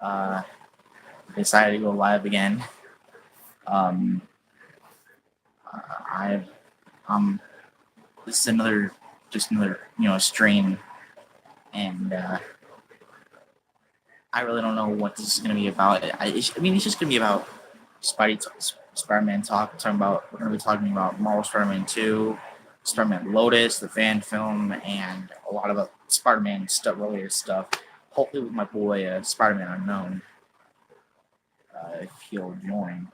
Uh, decided to go live again. Um, I've this is just another stream, and I really don't know what this is gonna be about. I mean, it's just gonna be about Spider-Man talk. We're gonna be talking about Marvel Spider-Man 2, Spider-Man Lotus, the fan film, and a lot of Spider-Man stuff, related stuff. Hopefully, with my boy Spider-Man Unknown, if he'll join.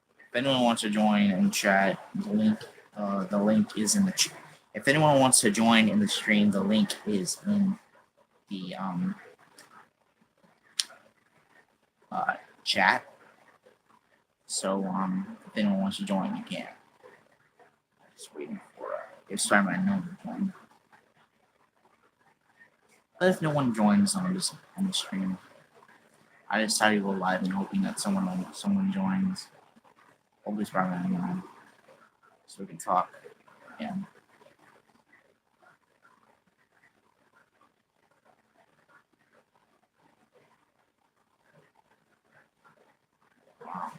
If anyone wants to join in chat, the link is in the. If anyone wants to join in the stream, the link is in the chat. So if anyone wants to join, you can. Just waiting for if Spider-Man knows to join. But if no one joins on the stream, I decided to go live and hoping that someone joins. Hopefully Spider-Man so we can talk. Yeah. Wow.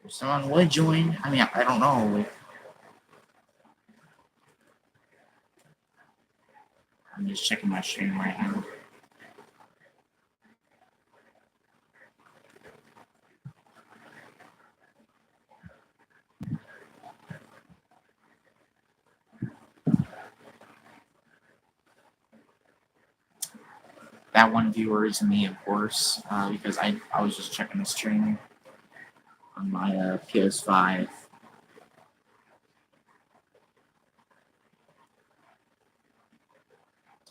If someone would join, I mean, I don't know. I'm just checking my stream right now. That one viewer is me, of course, because I was just checking the stream on my PS5.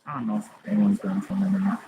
I don't know if anyone's going from them or not.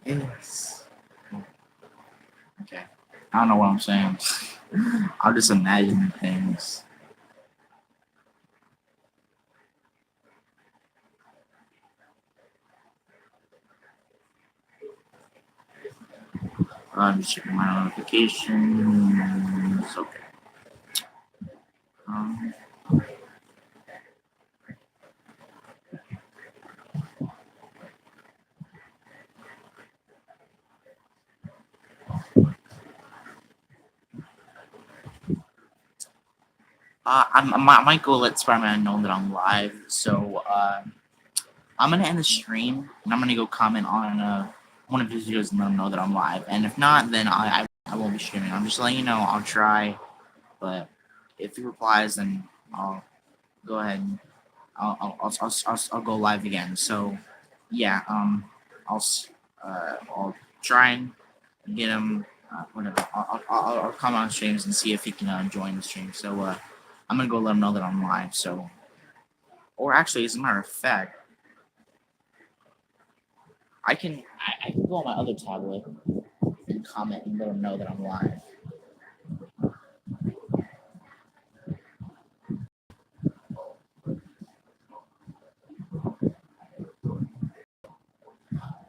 Yes. Okay. I don't know what I'm saying. I'll just imagine things. I'm just checking my notifications. Okay. Um, I might go let Spider-Man know that I'm live. So I'm gonna end the stream and I'm gonna go comment on one of his videos and let him know that I'm live. And if not, then I won't be streaming. I'm just letting you know. I'll try, but if he replies, then I'll go ahead and I'll go live again. So yeah, I'll try and get him. Whatever. I'll comment on streams and see if he can join the stream. So I'm gonna go let him know that I'm live. So, or actually, as a matter of fact, I can go on my other tablet and comment and let him know that I'm live.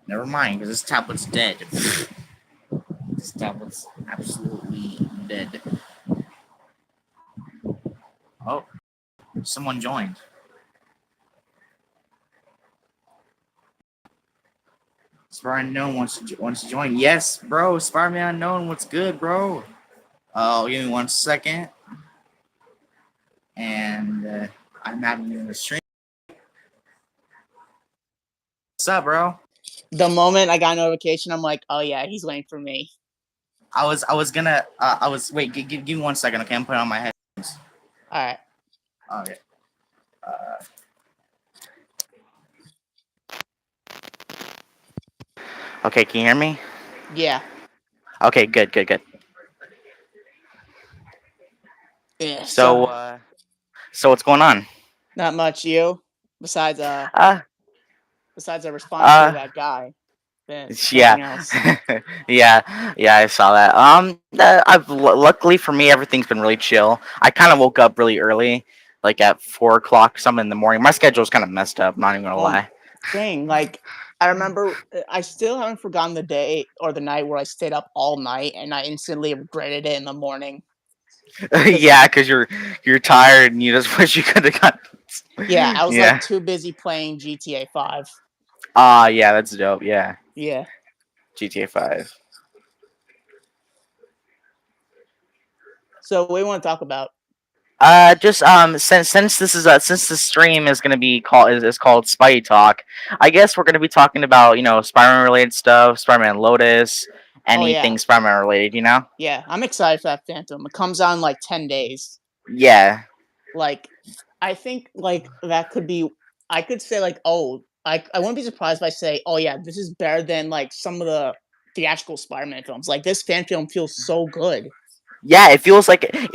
Never mind, because this tablet's dead. This tablet's absolutely dead. Oh, someone joined. Spar Unknown wants to join. Yes, bro. Spider-Man Unknown, what's good, bro? Oh, give me 1 second. And I'm having you in the stream. What's up, bro? The moment I got a notification, I'm like, oh yeah, he's waiting for me. Wait, give me 1 second, okay? I'm putting on my headphones. All right. Okay. Okay, can you hear me? Yeah. Okay, good. Yeah. So what's going on? Not much. You besides Uh, besides responding to uh, that guy. Nothing yeah, else. yeah, I saw that. Luckily for me, everything's been really chill. I kind of woke up really early, like at 4 o'clock, something in the morning. My schedule's kind of messed up. Not even gonna Oh, lie. dang! Like I remember, I still haven't forgotten the day or the night where I stayed up all night and I instantly regretted it in the morning. Yeah, because you're tired and you just wish you could have got. Yeah, I was like Yeah. too busy playing GTA 5. Yeah, that's dope. Yeah, Yeah. GTA 5. So what do you want to talk about? Just since the stream is gonna be called Spidey Talk, I guess we're gonna be talking about Spider-Man related stuff, Spider-Man Lotus, Oh yeah, anything Spider-Man related. yeah. I'm excited for that Phantom. It comes out in like 10 days. Yeah, Like I think like that could be, I could say like, oh, I wouldn't be surprised if I say, oh yeah, this is better than like some of the theatrical Spider-Man films. Like this fan film feels so good. yeah. It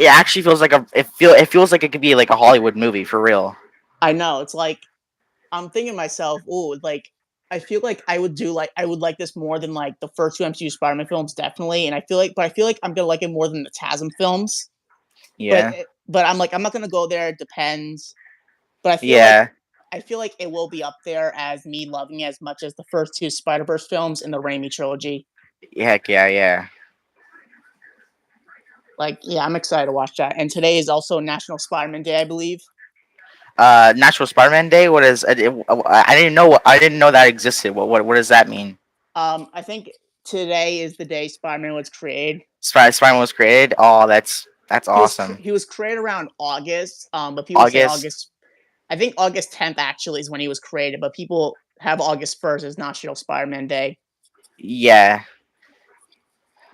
actually feels like it feels like it could be like a Hollywood movie for real. I know. It's like I'm thinking to myself, oh, like I feel like I would like this more than like the first two MCU Spider-Man films, definitely. And I feel like I'm gonna like it more than the TASM films. Yeah, But I'm like I'm not gonna go there. It depends. But yeah, I feel like it will be up there as me loving it as much as the first two Spider Verse films in the Raimi trilogy. heck yeah, yeah. Like, yeah, I'm excited to watch that. And today is also National Spider-Man Day, I believe. Natural Spider-Man Day. What is? I didn't know. I didn't know that existed. What does that mean? I think today is the day Spider-Man was created. Spider-Man was created. Oh, that's awesome. He was created around August. But people say August. August. I think August 10th actually is when he was created. But people have August 1st as National Spider-Man Day. Yeah,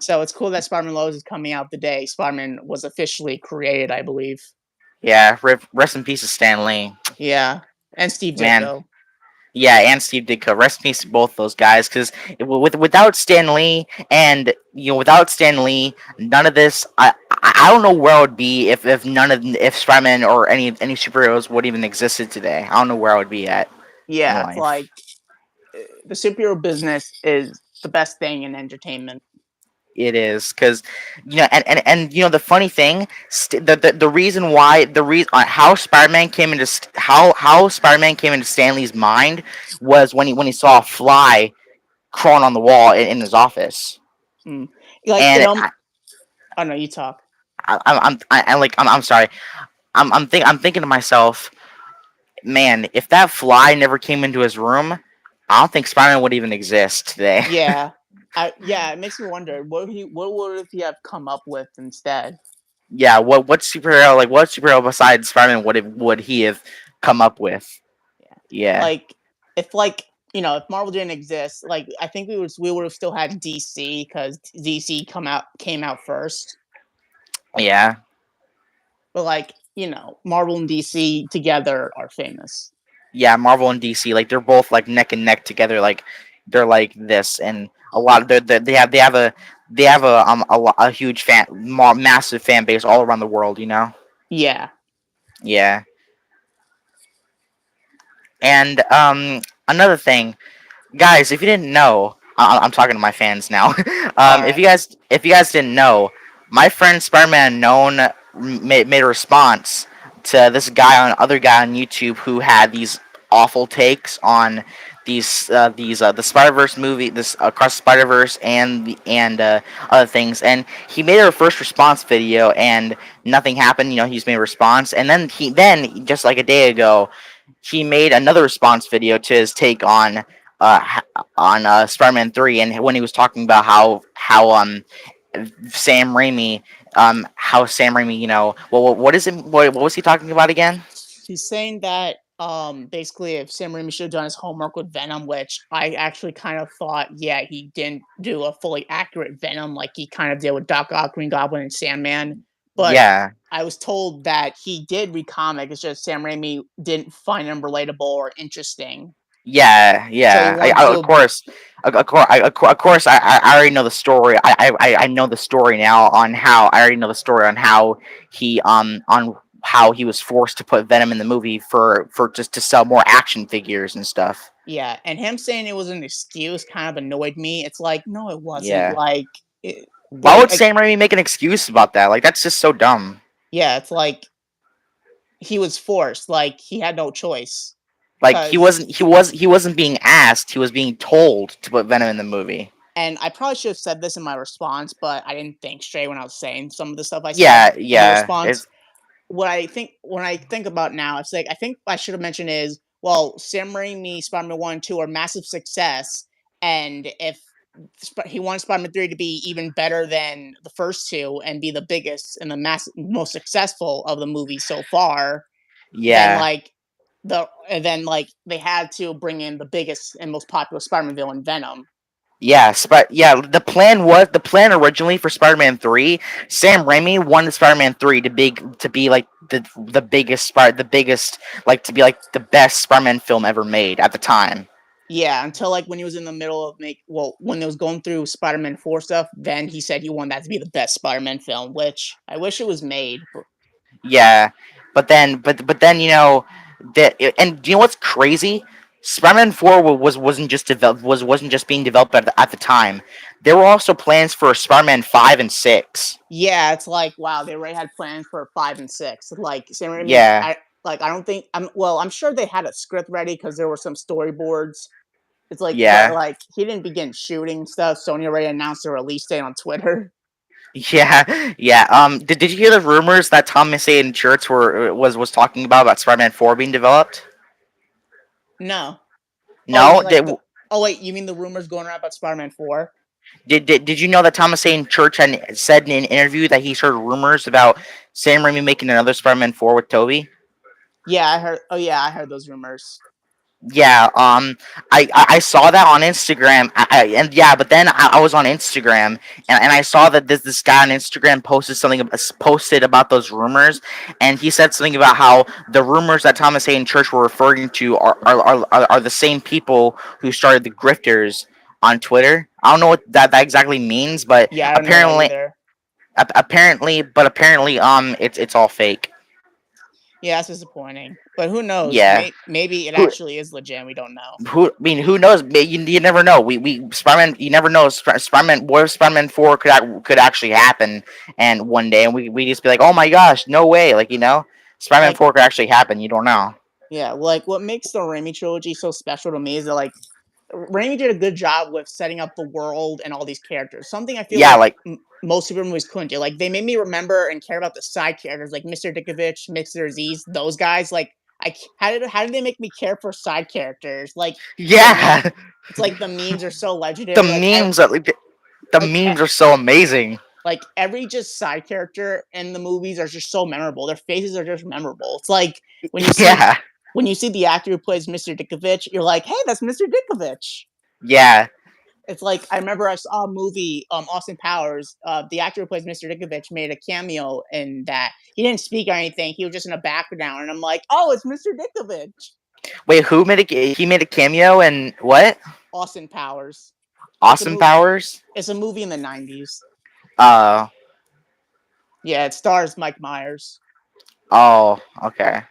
So it's cool that Spider-Man Lotus is coming out the day Spider-Man was officially created, I believe. yeah. Rest in peace to Stan Lee. Yeah, and Steve Man, Ditko. yeah, and Steve Ditko. Rest in peace to both those guys. Because without Stan Lee, and without Stan Lee, none of this. I don't know where I would be if none of if Spider-Man or any superheroes would even existed today. I don't know where I would be at in Yeah, it's life. like the superhero business is the best thing in entertainment. It is because and the funny thing, the reason why the reason how Spider-Man came into how Spider-Man came into Stanley's mind was when he saw a fly crawling on the wall in his office. Mm. Like And oh no, you talk. I'm sorry. I'm thinking to myself, man, if that fly never came into his room, I don't think Spider-Man would even exist today. Yeah, yeah, it makes me wonder what would he have come up with instead? Yeah, what superhero besides Spider-Man would he have come up with? Yeah, Yeah. like if like if Marvel didn't exist, like I think we would have still had DC because DC came out first. Yeah. But like Marvel and DC together are famous. Yeah, Marvel and DC, like they're both like neck and neck together, like they're like this, and a lot of they have a huge massive fan base all around the world. Yeah. Yeah. And another thing, guys, if you didn't know, I'm talking to my fans now. All If right. you guys didn't know, my friend Spider-Man Known made a response to this other guy on YouTube who had these awful takes on the Spider Verse movie, this Across the Spider Verse, and other things. And he made a first response video, and nothing happened. You know, he just made a response, and then just like a day ago, he made another response video to his take on Spider-Man 3, and when he was talking about Sam Raimi, you know, what is it? What was he talking about again? He's saying that basically if Sam Raimi should have done his homework with Venom, which I actually kind of thought, yeah, he didn't do a fully accurate Venom like he kind of did with Doc Ock, Green Goblin, and Sandman. But Yeah, I was told that he did read comic. It's just Sam Raimi didn't find him relatable or interesting. yeah, So he yeah. wanted to do Of a course, of course, I already know the story. I know the story now on how I already know the story on how he was forced to put Venom in the movie for just to sell more action figures and stuff. yeah, and him saying it was an excuse kind of annoyed me. It's like, no, it wasn't. Yeah. Like, it, Why they, would Sam Raimi make an excuse about that? Like that's just so dumb. yeah, it's like he was forced. Like he had no choice. Like Cause, he wasn't being asked. He was being told to put Venom in the movie. and I probably should have said this in my response, but I didn't think straight when I was saying some of the stuff I said Yeah, in the yeah. response. It's What I think when I think about now, it's like I think I should have mentioned is well, Sam Raimi Spider-Man 1 and 2 are massive success, and if he wants Spider-Man 3 to be even better than the first two and be the biggest and the most successful of the movies so far, then yeah. then like they had to bring in the biggest and most popular Spider-Man villain, Venom. Yeah, the plan originally for Spider-Man 3. Sam Raimi wanted Spider-Man 3 to be like the biggest, like to be like the best Spider-Man film ever made at the time. Yeah, until like when he was in the middle of when it was going through Spider-Man 4 stuff, then he said he wanted that to be the best Spider-Man film, which I wish it was made. Yeah, but then you know that, and you know what's crazy? Spider-Man 4 wasn't just developed wasn't just being developed at the time. There were also plans for Spider-Man 5 and 6. Yeah, it's like wow, they already had plans for 5 and 6. Like Sam Raimi, Yeah, I don't think I'm sure they had a script ready because there were some storyboards. It's like, but yeah, like he didn't begin shooting stuff. Sony already announced the release date on Twitter. yeah, yeah. Did you hear the rumors that Thomas A. and Church was talking about Spider-Man 4 being developed? No. Oh, you No, mean like the? Oh wait, you mean the rumors going around about Spider-Man 4? did you know that Thomas A. Church had said in an interview that he's heard rumors about Sam Raimi making another Spider-Man 4 with Toby? Yeah, I heard. Oh yeah, I heard those rumors. Yeah, I saw that on Instagram, and yeah, but then I was on Instagram, and I saw that this guy on Instagram posted about those rumors, and he said something about how the rumors that Thomas Hayden Church were referring to are the same people who started the grifters on Twitter. I don't know what that exactly means, but Yeah, I don't know that either. apparently it's all fake. Yeah, that's disappointing. But who knows? Yeah. Maybe it Who actually is legit. We don't know. I mean, who knows? You never know. We Spider-Man. You never know. Spider-Man. What if Spider-Man 4 could actually happen, and one day, and we just be like, oh my gosh, no way! Like you know, Spider-Man Like 4 could actually happen. You don't know. yeah, like what makes the Raimi trilogy so special to me is that like Raimi did a good job with setting up the world and all these characters. Something I feel Yeah, like like most super movies couldn't do. Like they made me remember and care about the side characters, like Mr. Dickovich, Mr. Aziz, those guys. Like how did they make me care for side characters? Like the me, yeah, it's like the memes are so the legendary. memes are the Like memes are so amazing. every just side character in the movies are just so memorable. Their faces are just memorable. It's like when you see Yeah, the actor who plays Mr. Dickovich, you're like, hey, that's Mr. Dickovich. yeah, It's like I remember I saw a movie, Austin Powers. The actor who plays Mr. Dickovich made a cameo in that. He didn't speak or anything. He was just in the background, and I'm like, oh, it's Mr. Dickovich. Wait, he made a cameo and what? Austin Powers. It's a Austin movie. Powers. It's a movie in the '90s. Uh Yeah, it stars Mike Myers. oh, okay.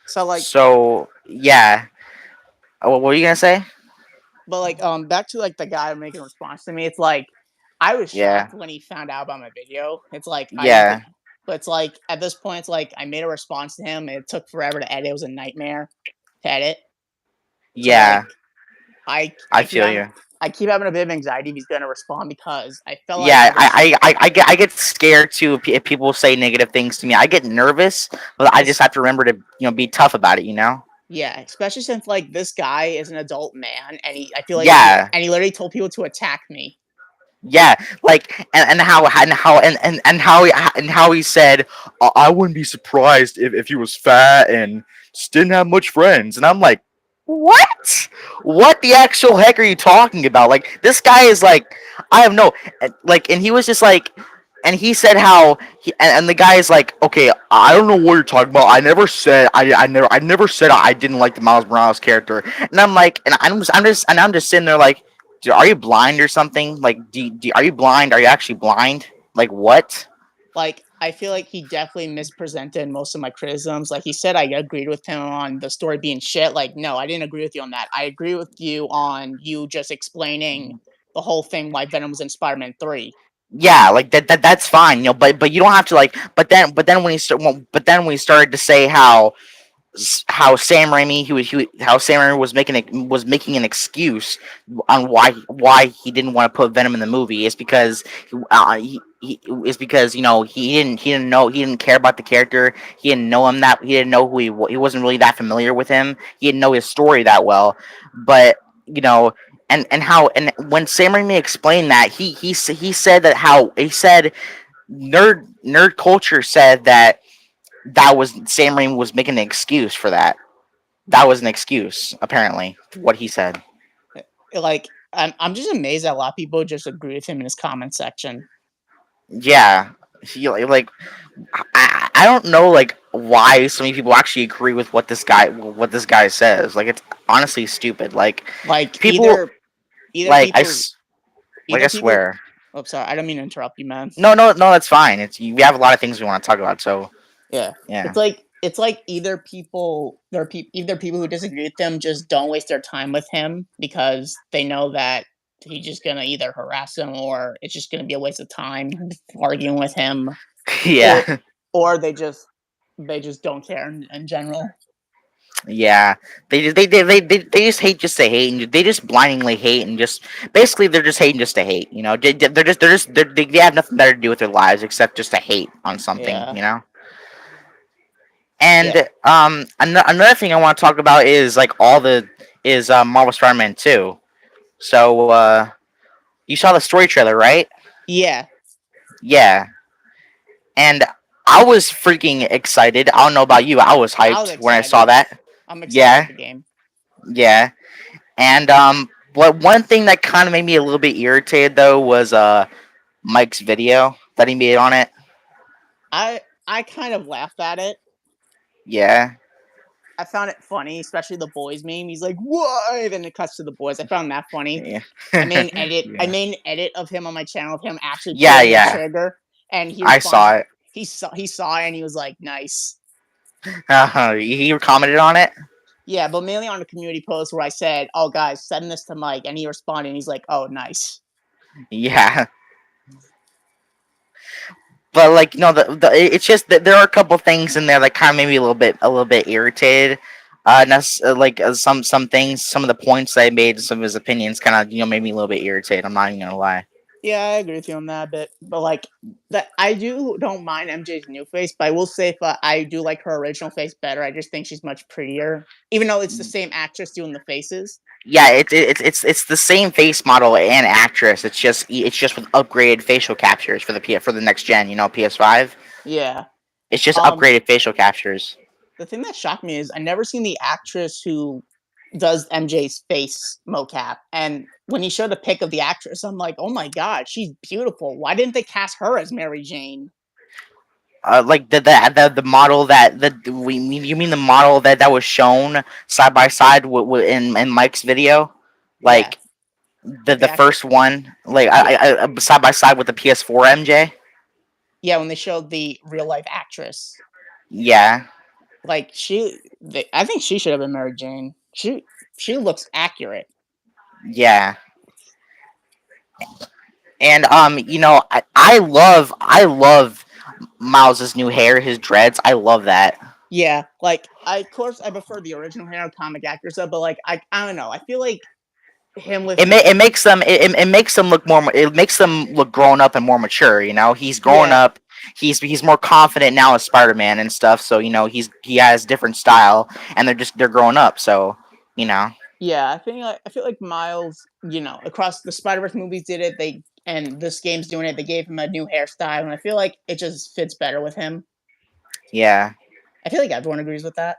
So like, So yeah. What were you gonna say? but like, back to like the guy making a response to me. It's like I was Yeah, shocked when he found out about my video. It's like I didn't yeah. think. But it's like at this point, it's like I made a response to him, and it took forever to edit. It was a nightmare to edit. So Yeah, like I I I keep feel having you. I keep having a bit of anxiety if he's gonna respond because I felt like Yeah, if it's I get scared too if people say negative things to me. I get nervous, but I just this have to remember to be tough about it. yeah, especially since like this guy is an adult man and I feel like Yeah, he literally told people to attack me. yeah, like and how he said, I wouldn't be surprised if he was fat and just didn't have much friends, and I'm like, what? What the actual heck are you talking about? Like this guy is like, I have no like, and he was just like, and he said how and the guy is like, okay, I don't know what you're talking about. I never said I didn't like the Miles Morales character, and I'm like, and I'm just sitting there like, dude, are you blind or something? Like, are you blind? Are you actually blind? Like, what? Like I feel like he definitely mispresented most of my criticisms. Like he said I agreed with him on the story being shit. Like no, I didn't agree with you on that. I agree with you on you just explaining the whole thing why Venom was in Spider-Man 3. Yeah, like that's fine, but you don't have to like. But then when he started to say how Sam Raimi how Sam Raimi was making an excuse on why he didn't want to put Venom in the movie is because is because he didn't care about the character. He didn't know him, that he didn't know he wasn't really that familiar with him. He didn't know his story that well. But you know and when Sam Raimi explained that, he said that how he said nerd culture said that was Sam Raimi was making an excuse for that. That was an excuse, apparently, what he said. Like I'm just amazed that a lot of people just agree with him in his comment section. Yeah, like I don't know like why so many people actually agree with what this guy says. Like it's honestly stupid. Like Like people either like people like either I people swear. oh sorry, I don't mean to interrupt you, man. No, that's fine. We have a lot of things we want to talk about. So Yeah. yeah, It's like either people who disagree with him just don't waste their time with him because they know that he's just gonna either harass them or it's just gonna be a waste of time arguing with him, or yeah. they just don't care in general. Yeah, they just hate just to hate, and they just blindingly hate, and just basically they're just hating just to hate. They have nothing better to do with their lives except just to hate on something. Yeah. And Yeah. another thing I want to talk about is like all the is Marvel Spider-Man 2. So you saw the story trailer, right? Yeah. Yeah, and I was freaking excited. I don't know about you. I was I was hyped when I saw excited. that. I'm excited about Yeah, the game. yeah. And what one thing that kind of made me a little bit irritated though was Mike's video that he made on it. I kind of laughed at it. Yeah, I found it funny, especially the boys meme. He's like, "Why?" Then it cuts to the boys. I found that funny. yeah, I yeah, made an edit of him on my channel of him actually yeah, pulling the yeah. trigger, and he I responded. saw it. He saw it and he was like, "Nice." He commented on it. Yeah, but mainly on a community post where I said, "Oh guys, send this to Mike," and he responded. And he's like, "Oh, nice." Yeah, but like no, it's just that there are a couple things in there that kind of made me a little bit irritated. And that's some things, some of the points that I made, some of his opinions, kind of made me a little bit irritated. I'm not even gonna lie. Yeah, I agree with you on that a bit. But like that, I don't mind MJ's new face, but I will say I do like her original face better. I just think she's much prettier, even though it's the same actress doing the faces. Yeah, it's the same face model and actress. It's just with upgraded facial captures for the next gen. PS5. Yeah. It's just Um, upgraded facial captures. the thing that shocked me is I never seen the actress who does MJ's face mocap, and when he showed a pic of the actress, I'm like, oh my god, she's beautiful. Why didn't they cast her as Mary Jane? Like the model you mean the model that was shown side by side in Mike's video, Yeah, like the the actress. first one, like Yeah, I side by side with the PS4 MJ. yeah, when they showed the real life actress, Yeah, like I think she should have been Mary Jane. She looks accurate. yeah. And I love Miles's new hair, his dreads. I love that. Yeah, like of course I prefer the original hair of comic actors, but like I don't know. I feel like him with It makes them it makes them look more, it makes them look grown up and more mature. You know, he's grown yeah, up. He's more confident now as Spider-Man and stuff. So you know he has different style, and they're growing up. So you know, yeah. I feel like Miles, across the Spider-Verse movies did it. And this game's doing it. They gave him a new hairstyle, and I feel like it just fits better with him. yeah, I feel like everyone agrees with that.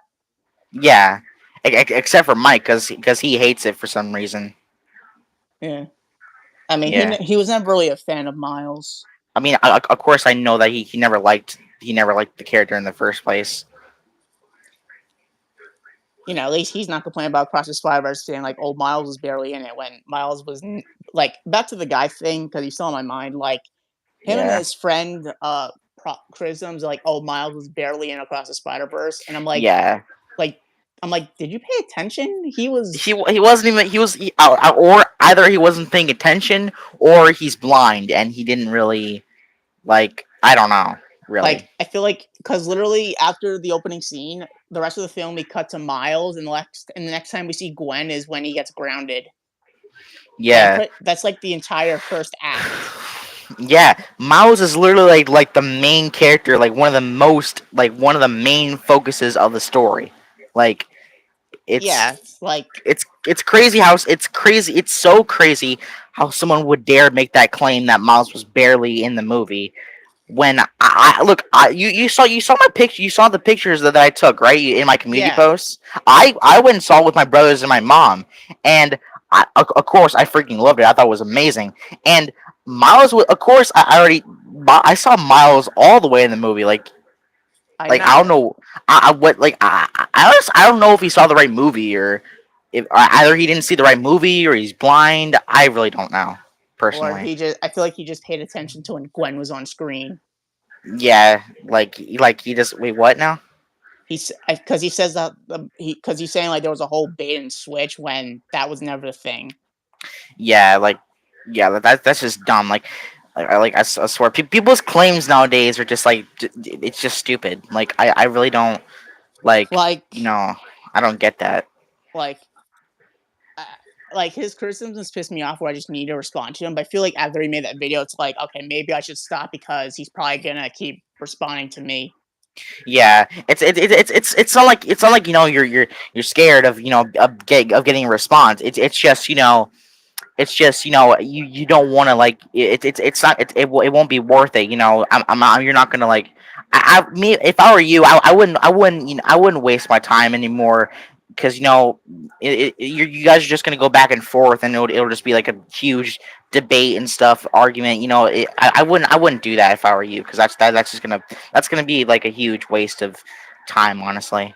yeah. Except for Mike, because he hates it for some reason. Yeah. I mean, Yeah. he was never really a fan of Miles. I mean, of course, I know that he never liked the character in the first place. At least he's not complaining about Across the Spider-Verse saying like, "Oh, Miles was barely in it," when Miles was like back to the guy thing because he's still on my mind. Like him and Yeah, his friend, criticisms like, "Oh, Miles was barely in Across the Spider-Verse," and yeah. like, I'm like, did you pay attention? He was He wasn't even or either he wasn't paying attention or he's blind and he didn't really like. I don't know like, really. I feel like because literally after the opening scene, the rest of the film we cut to Miles, and the next time we see Gwen is when he gets grounded. Yeah. That's like the entire first act. Yeah, Miles is literally like the main character, like one of the main focuses of the story. Like Yeah, it's it's like it's crazy how it's so crazy how someone would dare make that claim that Miles was barely in the movie. When I look, you saw my picture, you saw the pictures that I took, right, in my community yeah, posts. I went and saw it with my brothers and my mom, and of course I freaking loved it. I thought it was amazing. And Miles, of course, I saw Miles all the way in the movie. I Like I don't know. know, I don't know if he saw the right movie or if either he didn't see the right movie or he's blind. I really don't know Or personally. I feel like he just paid attention to when Gwen was on screen. Yeah, like he just wait what now? Because he says that because he's saying like there was a whole bait and switch when that was never the thing. Yeah, that's just dumb. I swear, people's claims nowadays are just it's just stupid. Like I really don't like, Like I don't get that. like uh, like his criticisms piss me off where I just need to respond to him. But I feel like after he made that video, it's like, okay, maybe I should stop because he's probably gonna keep responding to me. Yeah, it's not like you're scared of of getting a response. It's just you don't want to like it's not it won't be worth it. I'm not, you're not gonna like me if I were you, I wouldn't waste my time anymore because you guys are just gonna go back and forth and it'll just be like a huge debate and stuff argument. I wouldn't do that if I were you because that's gonna be like a huge waste of time, honestly.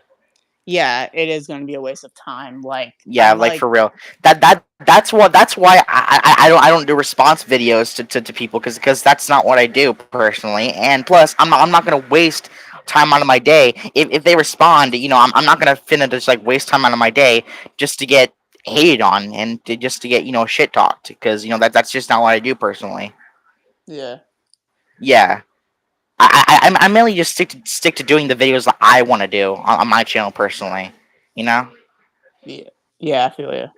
Yeah, it is gonna be a waste of time. Like Yeah, I'm like like, for real. That's why I don't do response videos to people because that's not what I do personally. And plus, I'm not gonna waste time out of my day if they respond. I'm not gonna finna just like waste time out of my day just to get hated on and just to get shit talked because that's just not what I do personally. yeah, Yeah. I mainly just stick to doing the videos that I want to do on my channel personally. You know. yeah, yeah. I feel you.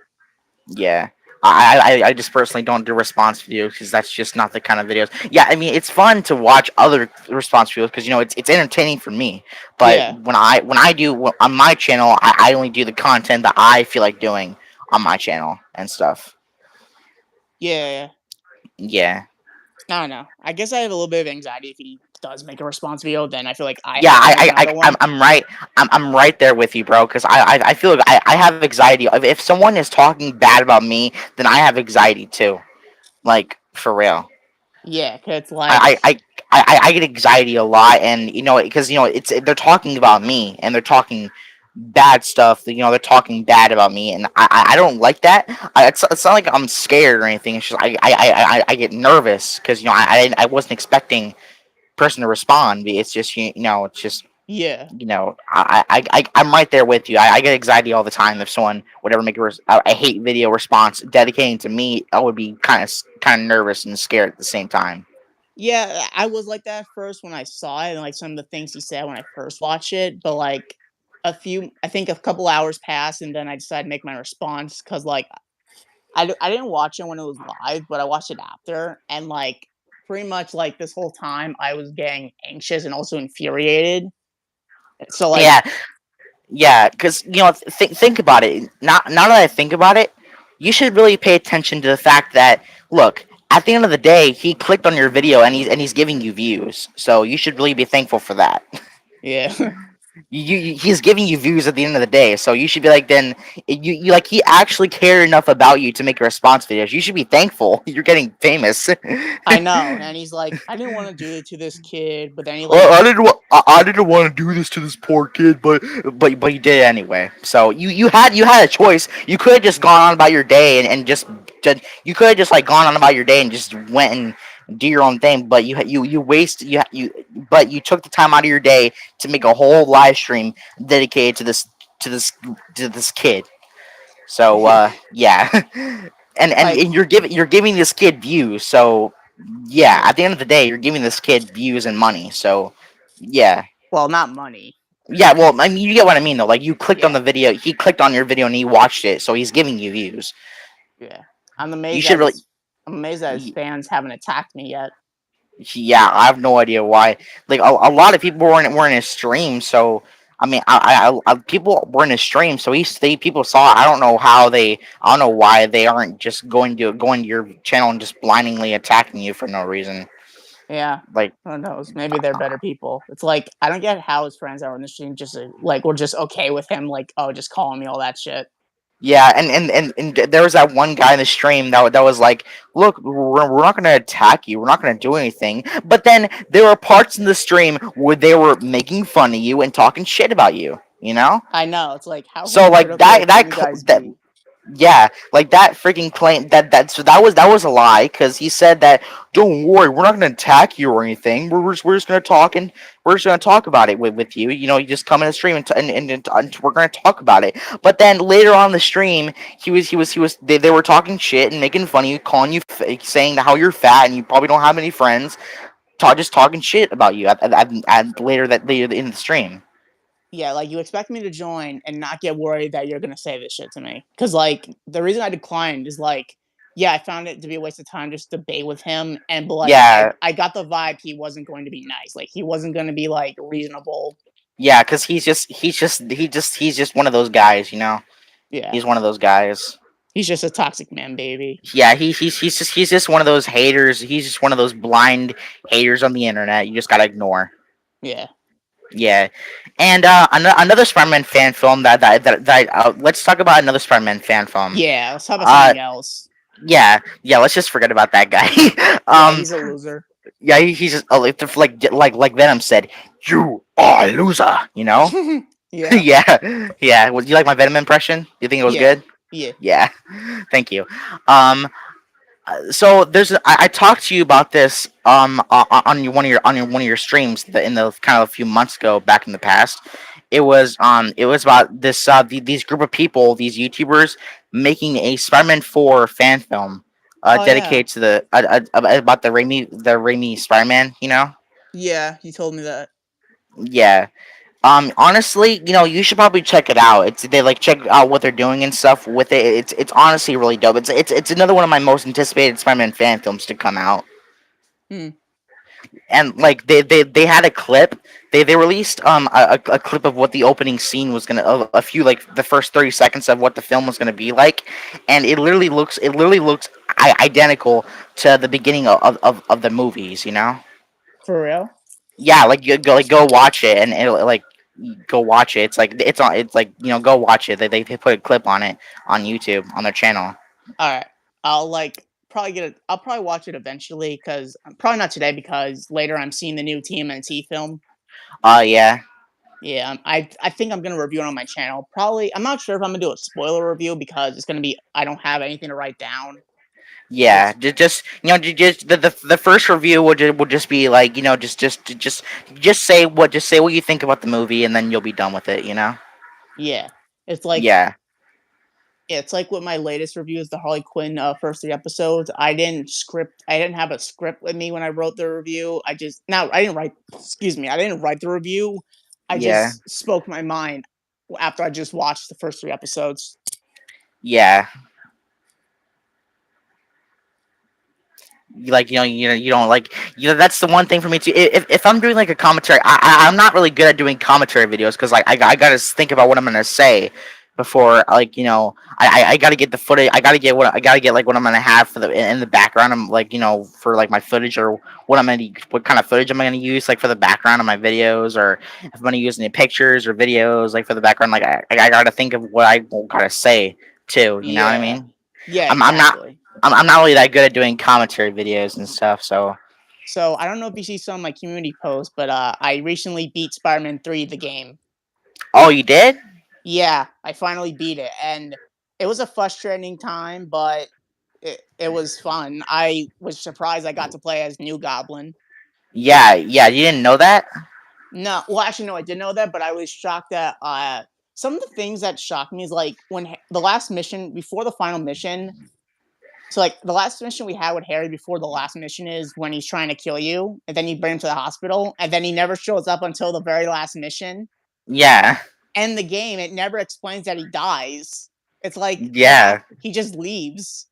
Yeah. I just personally don't do response videos because that's just not the kind of videos. Yeah, I mean it's fun to watch other response videos because it's entertaining for me. But Yeah, when I do on my channel, I only do the content that I feel like doing on my channel and stuff. yeah. Yeah. I don't know. I guess I have a little bit of anxiety if he does make a response video. Then I feel like I Yeah, have to make another one. I'm right there with you, bro. Because I feel like I have anxiety. If someone is talking bad about me, then I have anxiety too. Like for real. Yeah, 'cause it's I like, I, I get anxiety a lot, and because it's they're talking about me and they're talking bad stuff. They're talking bad about me, and I don't like that. It's not like I'm scared or anything. It's just I get nervous because I wasn't expecting person to respond. It's just it's just yeah, I'm right there with you. I get anxiety all the time if someone would ever make a hate video response dedicating to me. I would be kind of nervous and scared at the same time. Yeah, I was like that at first when I saw it, and like some of the things he said when I first watched it. But like I think a couple hours passed, and then I decided to make my response because like I didn't watch it when it was live, but I watched it after, and like pretty much like this whole time I was getting anxious and also infuriated. So like Yeah, yeah, because think about it. Now that I think about it, you should really pay attention to the fact that look. At the end of the day, he clicked on your video and he's giving you views. So you should really be thankful for that. yeah, He's giving you views at the end of the day, so you should be like, then you like he actually cared enough about you to make a response videos. You should be thankful. You're getting famous. I know. And he's like, I didn't want to do it to this kid, but then he like, Well, I didn't want to do this to this poor kid, but you did it anyway. So you had a choice. You could have just gone on about your day and just you could have just like gone on about your day and just went and do your own thing. But you waste but you took the time out of your day to make a whole live stream dedicated to this to this kid. So yeah, like, and you're giving this kid views. So yeah, at the end of the day, you're giving this kid views and money. So yeah, well, not money. yeah. Well, I mean, you get what I mean though. Like you clicked on Yeah, the video, he clicked on your video and he watched it, so he's giving you views. yeah. I'm You amazed should that really. I'm amazed that his y- fans haven't attacked me yet. Yeah, I have no idea why. Like a lot of people were in his stream, so I mean, people were in his stream, so people saw it. I don't know why they aren't just going to your channel and just blindingly attacking you for no reason. Yeah. Like, Who knows? Maybe they're better people. It's like I don't get how his friends that were in the stream just like were just okay with him, like, oh, just calling me all that shit. yeah, and there was that one guy in the stream that was like, "Look, we're not going to attack you. We're not going to do anything." But then there were parts in the stream where they were making fun of you and talking shit about you. You know, I know. It's like how so like hypocritical can you guys that be? yeah, like that freaking claim so that was a lie because he said that don't worry, we're not going to attack you or anything. We're just going to talk and we're just going to talk about it with you. You know, you just come in the stream and we're going to talk about it. But then later on the stream, they were talking shit and making fun of you, calling you saying how you're fat and you probably don't have any friends. Just talking shit about you later in the stream. Yeah, like you expect me to join and not get worried that you're gonna say this shit to me. Cause like the reason I declined is like, yeah, I found it to be a waste of time just to debate with him. And but like Yeah, I got the vibe he wasn't going to be nice. Like he wasn't gonna be like reasonable. yeah, because he's just one of those guys, you know. Yeah. He's one of those guys. He's just a toxic man baby. Yeah, he's just one of those haters. He's just one of those blind haters on the internet. You just gotta ignore. Yeah. Yeah, and another Spider-Man fan film let's talk about another Spider-Man fan film. Yeah, let's talk about Uh, something else. yeah. Let's just forget about that guy. Yeah, he's a loser. yeah, he's just like Venom said, "You are a loser." You know. Yeah. yeah. Would you like my Venom impression? You think it was Yeah. good? Yeah. Yeah. Thank you. Um, so I talked to you about this on one of your streams in the kind of a few months ago back in the past. It was about these group of people, these YouTubers making a Spider-Man 4 fan film Oh yeah. dedicated to about the Raimi Spider-Man, you know. Yeah, you told me that. Yeah. Honestly, you should probably check it out. They like check out what they're doing and stuff with it. It's honestly really dope. It's another one of my most anticipated Spider-Man fan films to come out. Hmm. And like they had a clip. They released a clip of what the opening scene was gonna a few like the first 30 seconds of what the film was gonna be like, and it literally looks identical to the beginning of the movies. You know. For real? Yeah, like you go watch it and it'll like go watch it. It's like go watch it. They put a clip on it on YouTube on their channel. All right. I'll like probably get it. I'll probably watch it eventually because probably not today because later I'm seeing the new TMNT film. Yeah. Yeah, I think I'm gonna review it on my channel. Probably I'm not sure if I'm gonna do a spoiler review because it's gonna be I don't have anything to write down. Yeah, just just the first review will just be like just say what you think about the movie and then you'll be done with it. Yeah, it's like Yeah, Yeah, it's like with my latest reviews, the Harley Quinn first 3 episodes. I didn't have a script with me when I wrote the review. I didn't write. Excuse me, I didn't write the review. I Yeah, just spoke my mind after I just watched the first 3 episodes. yeah. Like you don't like that's the one thing for me too. If I'm doing like a commentary, I'm not really good at doing commentary videos because like I gotta think about what I'm gonna say before like I gotta get the footage. I gotta get like what I'm gonna have for the in the background. I'm like for like my footage or what kind of footage am I gonna use like for the background of my videos, or if I'm gonna use any pictures or videos like for the background. Like I gotta think of what I gotta say too. You know what I Yeah, mean? yeah, I'm not exactly. I'm not really that good at doing commentary videos and stuff. So, So I don't know if you see some of my community posts, but I recently beat Spider-Man 3, the game. oh, you did? Yeah, I finally beat it, and it was a frustrating time, but it was fun. I was surprised I got to play as New Goblin. Yeah, yeah. You didn't know that? No, well, actually, no, I did know that, but I was shocked that some of the things that shocked me is like when the last mission before the final mission. So, like the last mission we had with Harry before the last mission is when he's trying to kill you, and then you bring him to the hospital, and then he never shows up until the very last mission. Yeah, And the game, it never explains that he dies. It's like yeah, he just leaves.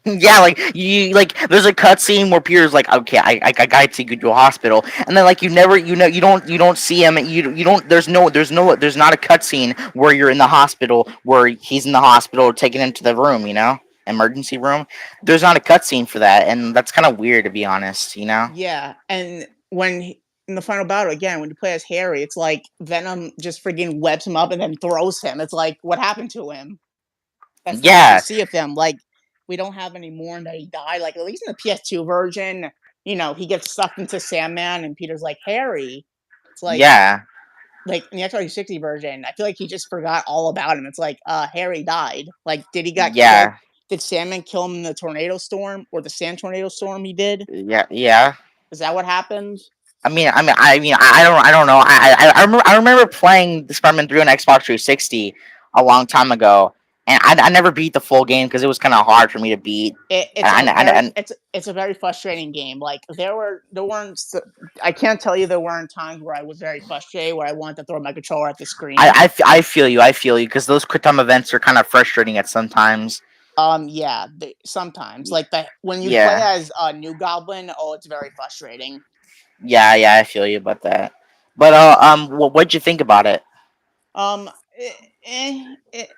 yeah. Like you like, there's a cutscene where Peter's like, okay, I gotta take you to a hospital, and then like you never, you don't see him. You don't. There's not a cutscene where you're in the hospital where he's in the hospital taking him to the room. Emergency room. There's not a cutscene for that, and that's kind of weird to be honest. Yeah, and in the final battle again, when you play as Harry, it's like Venom just freaking webs him up and then throws him. It's like, what happened to him? That's not what we Yeah, see of him. Like, we don't have any more that he died. Like, at least in the PS2 version, he gets sucked into Sandman, and Peter's like, Harry. It's yeah, like in the Xbox 360 version, I feel like he just forgot all about him. It's like, Harry died. Like, did he got killed? yeah, Did Sandman kill him in the tornado storm or the sand tornado storm he did? yeah, yeah. Is that what happened? I don't know. I remember playing the Spider-Man 3 on Xbox 360 a long time ago, and I never beat the full game because it was kind of hard for me to beat. And It's a very frustrating game. Like there weren't I can't tell you there weren't times where I was very frustrated where I wanted to throw my controller at the screen. I feel you because those quick time events are kind of frustrating at sometimes. Yeah, sometimes like that when you play Yeah, as a New Goblin, oh, it's very frustrating. yeah, yeah. I feel you about that. But what'd you think about it? Um,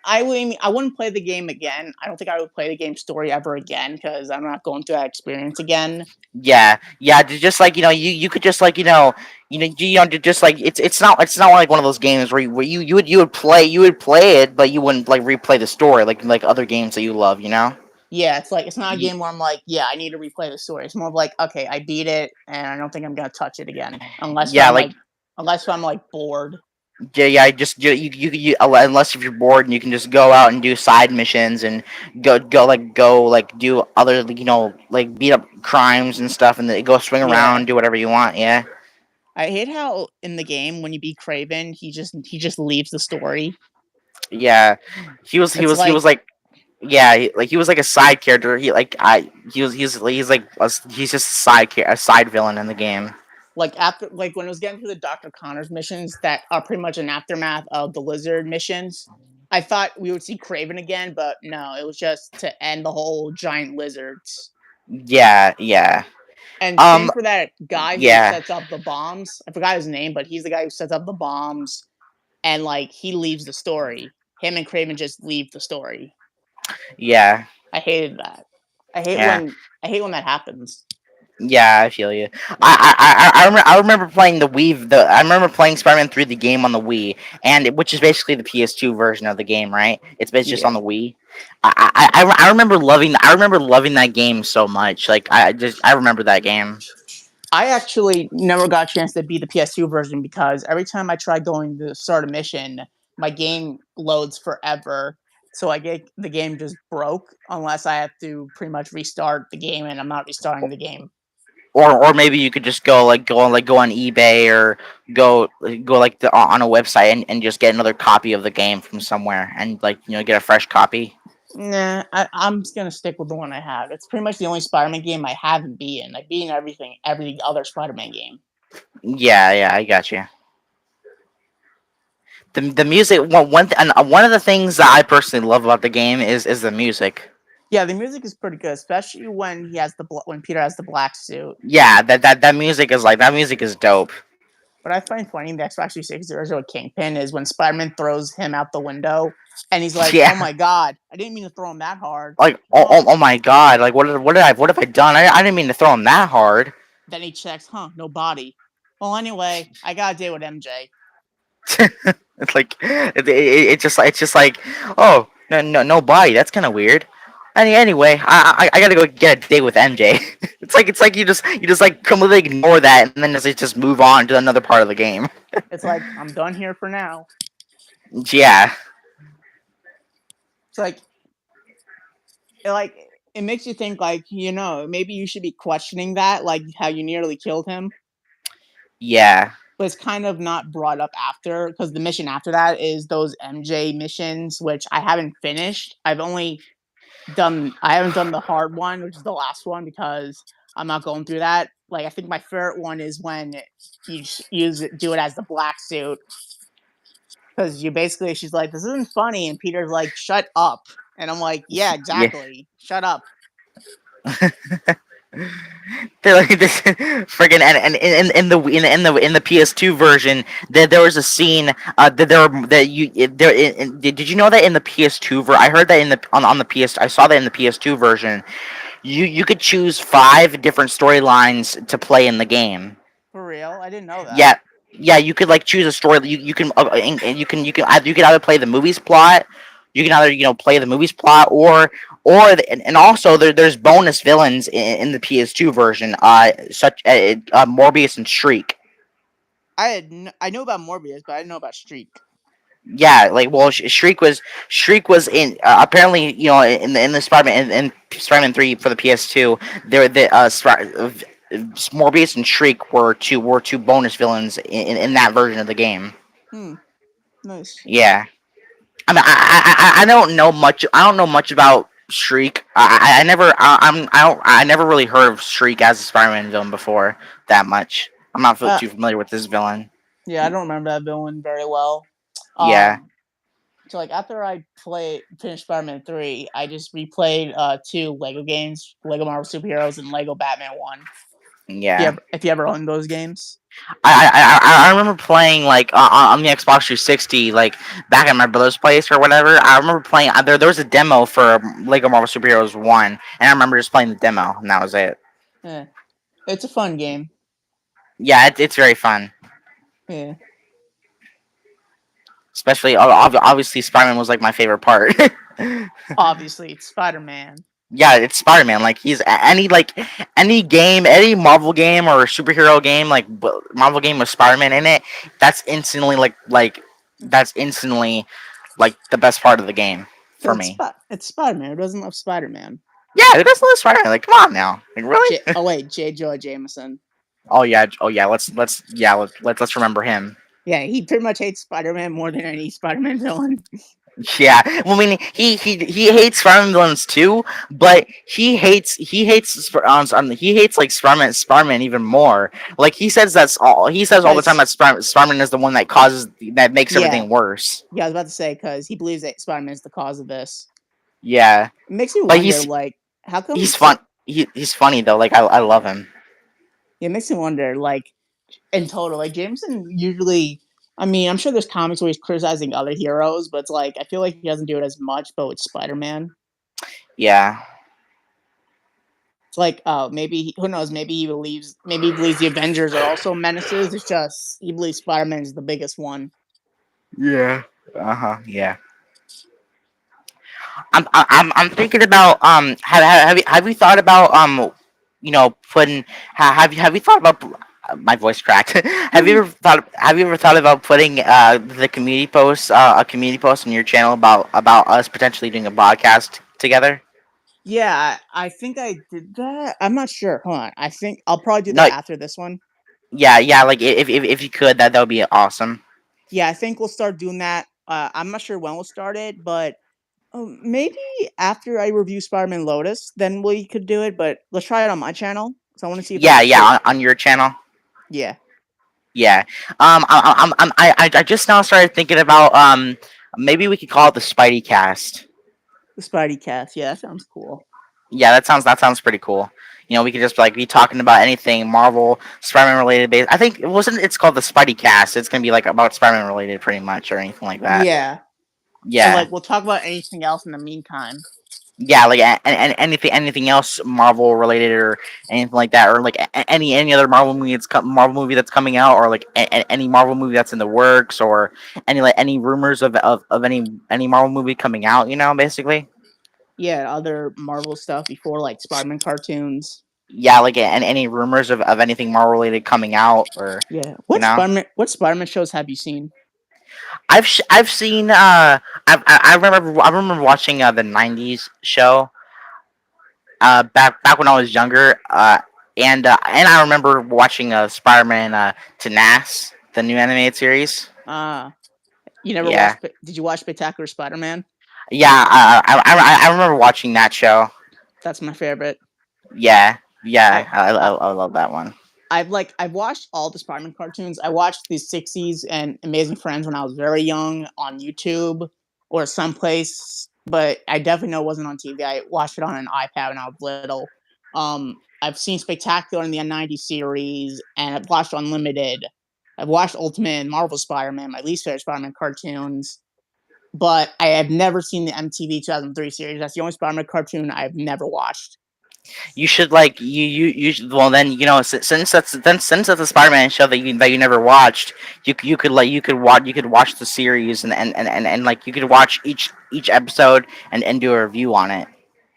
I wouldn't play the game again. I don't think I would play the game story ever again because I'm not going through that experience again. Yeah, yeah. Just like you could just like just like it's not like one of those games where you would play it, but you wouldn't like replay the story like other games that you love. Yeah, it's like it's not a Y- game where I'm like, yeah, I need to replay the story. It's more of like, okay, I beat it, and I don't think I'm gonna touch it again Yeah, like unless I'm like bored. yeah, yeah. Just unless if you're bored and you can just go out and do side missions and go like do other like beat up crimes and stuff and then go swing Yeah, around, do whatever you want. Yeah, I hate how in the game when you beat Craven, he just leaves the story. yeah. It's He like was like yeah, he was like a side character. He's just a side villain in the game. after when it was getting to the Dr. Connors missions that are pretty much an aftermath of the Lizard missions. I thought we would see Craven again, but no, it was just to end the whole giant lizards. Yeah, yeah. And same Um, for that guy who yeah, sets up the bombs. I forgot his name, but he's the guy who sets up the bombs, and like he leaves the story. Him and Craven just leave the story. yeah, I hated that. yeah. I hate when that happens. Yeah, I feel you. I remember playing the Wii. I remember playing Spider-Man 3 the game on the Wii, which is basically the PS2 version of the game, right? It's based just on Yeah. the Wii. I remember loving that game so much. Like I remember that game. I actually never got a chance to beat the PS2 version because every time I try going to start a mission, my game loads forever. So I get the game just broke unless I have to pretty much restart the game, and I'm not restarting the game. Or maybe you could just go on eBay or go like on a website and just get another copy of the game from somewhere and get a fresh copy. Nah, I'm just gonna stick with the one I have. It's pretty much the only Spider-Man game I haven't beaten. I've beaten every other Spider-Man game. Yeah, I got you. The music one of the things that I personally love about the game is the music. Yeah, the music is pretty good, especially when when Peter has the black suit. Yeah, that music is like that music is dope. What I find funny in the Xbox 360 version with Kingpin is when Spider-Man throws him out the window, and he's like, "Oh Yeah, my god, I didn't mean to throw him that hard." like Huh? oh my god, like what have I done? I didn't mean to throw him that hard. Then he checks, "Huh, no body." Well, anyway, I got a date with MJ. It's like it's just like oh no body. That's kind of weird. Anyway, I gotta go get a date with MJ. It's like you just like completely ignore that and then just move on to another part of the game. It's like I'm done here for now. Yeah, It's like it makes you think, like, maybe you should be questioning that, like how you nearly killed him. yeah, But it's kind of not brought up after, because the mission after that is those MJ missions, which I haven't finished. I haven't done the hard one, which is the last one, because I'm not going through that. Like, I think my favorite one is when do it as the black suit, because she's like, "This isn't funny," and Peter's like, "Shut up," and I'm like, "Yeah, yeah. exactly, shut up." They're like this friggin' and in the PS2 version there was a scene that there were that you there did you know that in the PS2 I heard that on the PS I saw that in the PS2 version you could choose 5 different storylines to play in the game. For real, I didn't know that. Yeah, yeah, you could like choose a story. You can and you can either play the movie's plot. You can either play the movie's plot and also there's bonus villains in the PS2 version. Such Morbius and Shriek. I know about Morbius, but I didn't know about Streak. Yeah, like well, Shriek was in apparently in the Spider-Man in Spider-Man 3 for the PS2. There the Morbius and Shriek were two bonus villains in that version of the game. Hmm, nice. Yeah. I mean, I don't know much. I don't know much about Shriek. I never. I never really heard of Shriek as a Spider-Man villain before that much. I'm not Uh, too familiar with this villain. yeah, I don't remember that villain very well. Yeah, So like after I finished Spider-Man 3, I just replayed 2 Lego games, Lego Marvel Superheroes and Lego Batman 1. yeah. If you ever owned those games. I remember playing like on the Xbox 360, like back at my brother's place or whatever. I remember playing. There was a demo for Lego Marvel Superheroes 1, and I remember just playing the demo, and that was it. Yeah. It's a fun game. Yeah, it's very fun. Yeah. Especially, obviously, Spider-Man was like my favorite part. Obviously, it's Spider-Man. Yeah, it's Spider-Man. Like he's any game, any Marvel game or superhero game, like Marvel game with Spider-Man in it. That's instantly that's instantly like the best part of the game for me. It's Spider-Man. Who doesn't love Spider-Man? Yeah, it does love Spider-Man. Like, come on now, like really? J. Jonah Jameson. Oh yeah. Let's remember him. Yeah, he pretty much hates Spider-Man more than any Spider-Man villain. Yeah, well, I mean, he hates Spider-Man villains too, but he hates like Spider-Man even more. Like he says all the time that Spider-Man is the one that makes everything worse. Yeah, I was about to say, because he believes that Spider-Man is the cause of this. Yeah, it makes me but wonder, like, how come he's fun. He's funny though. Like I love him. It makes me wonder, like, in total, like Jameson usually. I mean, I'm sure there's comics where he's criticizing other heroes, but it's like I feel like he doesn't do it as much. But with Spider-Man, yeah, it's like, maybe who knows? Maybe he believes the Avengers are also menaces. It's just he believes Spider-Man is the biggest one. Yeah. Yeah. I'm thinking about have you thought about putting have you thought about my voice cracked. Have you ever thought about putting the community post a community post on your channel about us potentially doing a podcast together? Yeah, I think I did that. I'm not sure. Hold on. I think I'll probably do that after this one. Yeah. Like if you could, that would be awesome. Yeah, I think we'll start doing that. I'm not sure when we'll start it, but Maybe after I review Spider-Man Lotus, then we could do it. But let's try it on my channel. So I want to see if I Yeah, can yeah, fit. on your channel. Yeah, Yeah. I just now started thinking about maybe we could call it the Spidey cast. the Spidey cast. Yeah, that sounds cool. Yeah, that sounds pretty cool. We could just like be talking about anything Marvel, Spider-Man related. Base. I think it wasn't. It's called the Spidey cast. It's gonna be like about Spider-Man related, pretty much, or anything like that. Yeah, and Yeah, like we'll talk about anything else in the meantime. yeah, like anything else Marvel related or anything like that, or like any other Marvel movie that's coming out, or like any Marvel movie that's in the works, or any rumors of any Marvel movie coming out. Basically. Yeah, other Marvel stuff before like Spider-Man cartoons. Yeah, like and any rumors of anything Marvel related coming out, or Yeah, you know. What Spider-Man shows have you seen? I've seen I remember watching the '90s show back when I was younger, and I remember watching Spider-Man to Nas, the new animated series. Ah, you never Yeah, watched? Did you watch Spectacular Spider-Man? yeah, I remember watching that show. That's my favorite. Yeah, I, yeah, I I love that one. I've watched all the Spider-Man cartoons. I watched the '60s and Amazing Friends when I was very young on YouTube or someplace, but I definitely know it wasn't on TV. I watched it on an iPad when I was little. I've seen Spectacular in the '90s series, and I've watched Unlimited. I've watched Ultimate and Marvel Spider-Man, my least favorite Spider-Man cartoons, but I have never seen the MTV 2003 series. That's the only Spider-Man cartoon I've never watched. You should like well then since that's a Spider-Man show that you never watched, you could watch the series and like you could watch each episode and do a review on it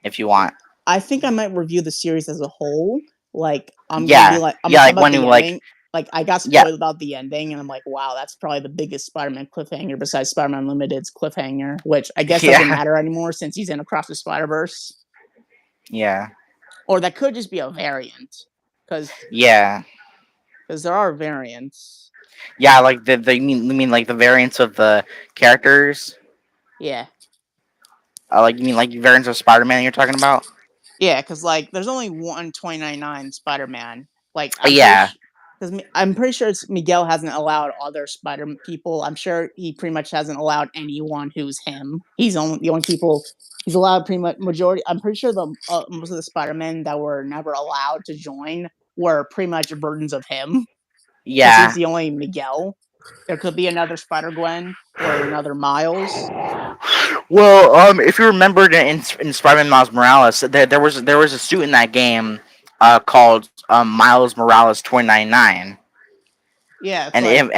if you want. I think I might review the series as a whole. Like Yeah, I'm gonna yeah, talk like about when you the like ending. Like I got yeah, spoiled about the ending, and I'm like, wow, that's probably the biggest Spider-Man cliffhanger besides Spider-Man Unlimited's cliffhanger, which I guess doesn't yeah, matter anymore since he's in Across the Spider-Verse. yeah, Or that could just be a variant, because yeah, there are variants. yeah. Like you mean like the variants of the characters. Yeah, Like you mean like variants of Spider-Man you're talking about? yeah, because like there's only one 2099 Spider-Man. Like Yeah, because I'm pretty sure Miguel hasn't allowed other Spider people. I'm sure he pretty much hasn't allowed anyone who's him. He's only the only people he's allowed. Pretty much majority. I'm pretty sure the most of the Spider Men that were never allowed to join were pretty much versions of him because he's yeah. the only Miguel. There could be another Spider Gwen or another Miles. Well, if you remember in Spider-Man Miles Morales, there was a suit in that game, called Miles Morales 2099, Yeah, it's and like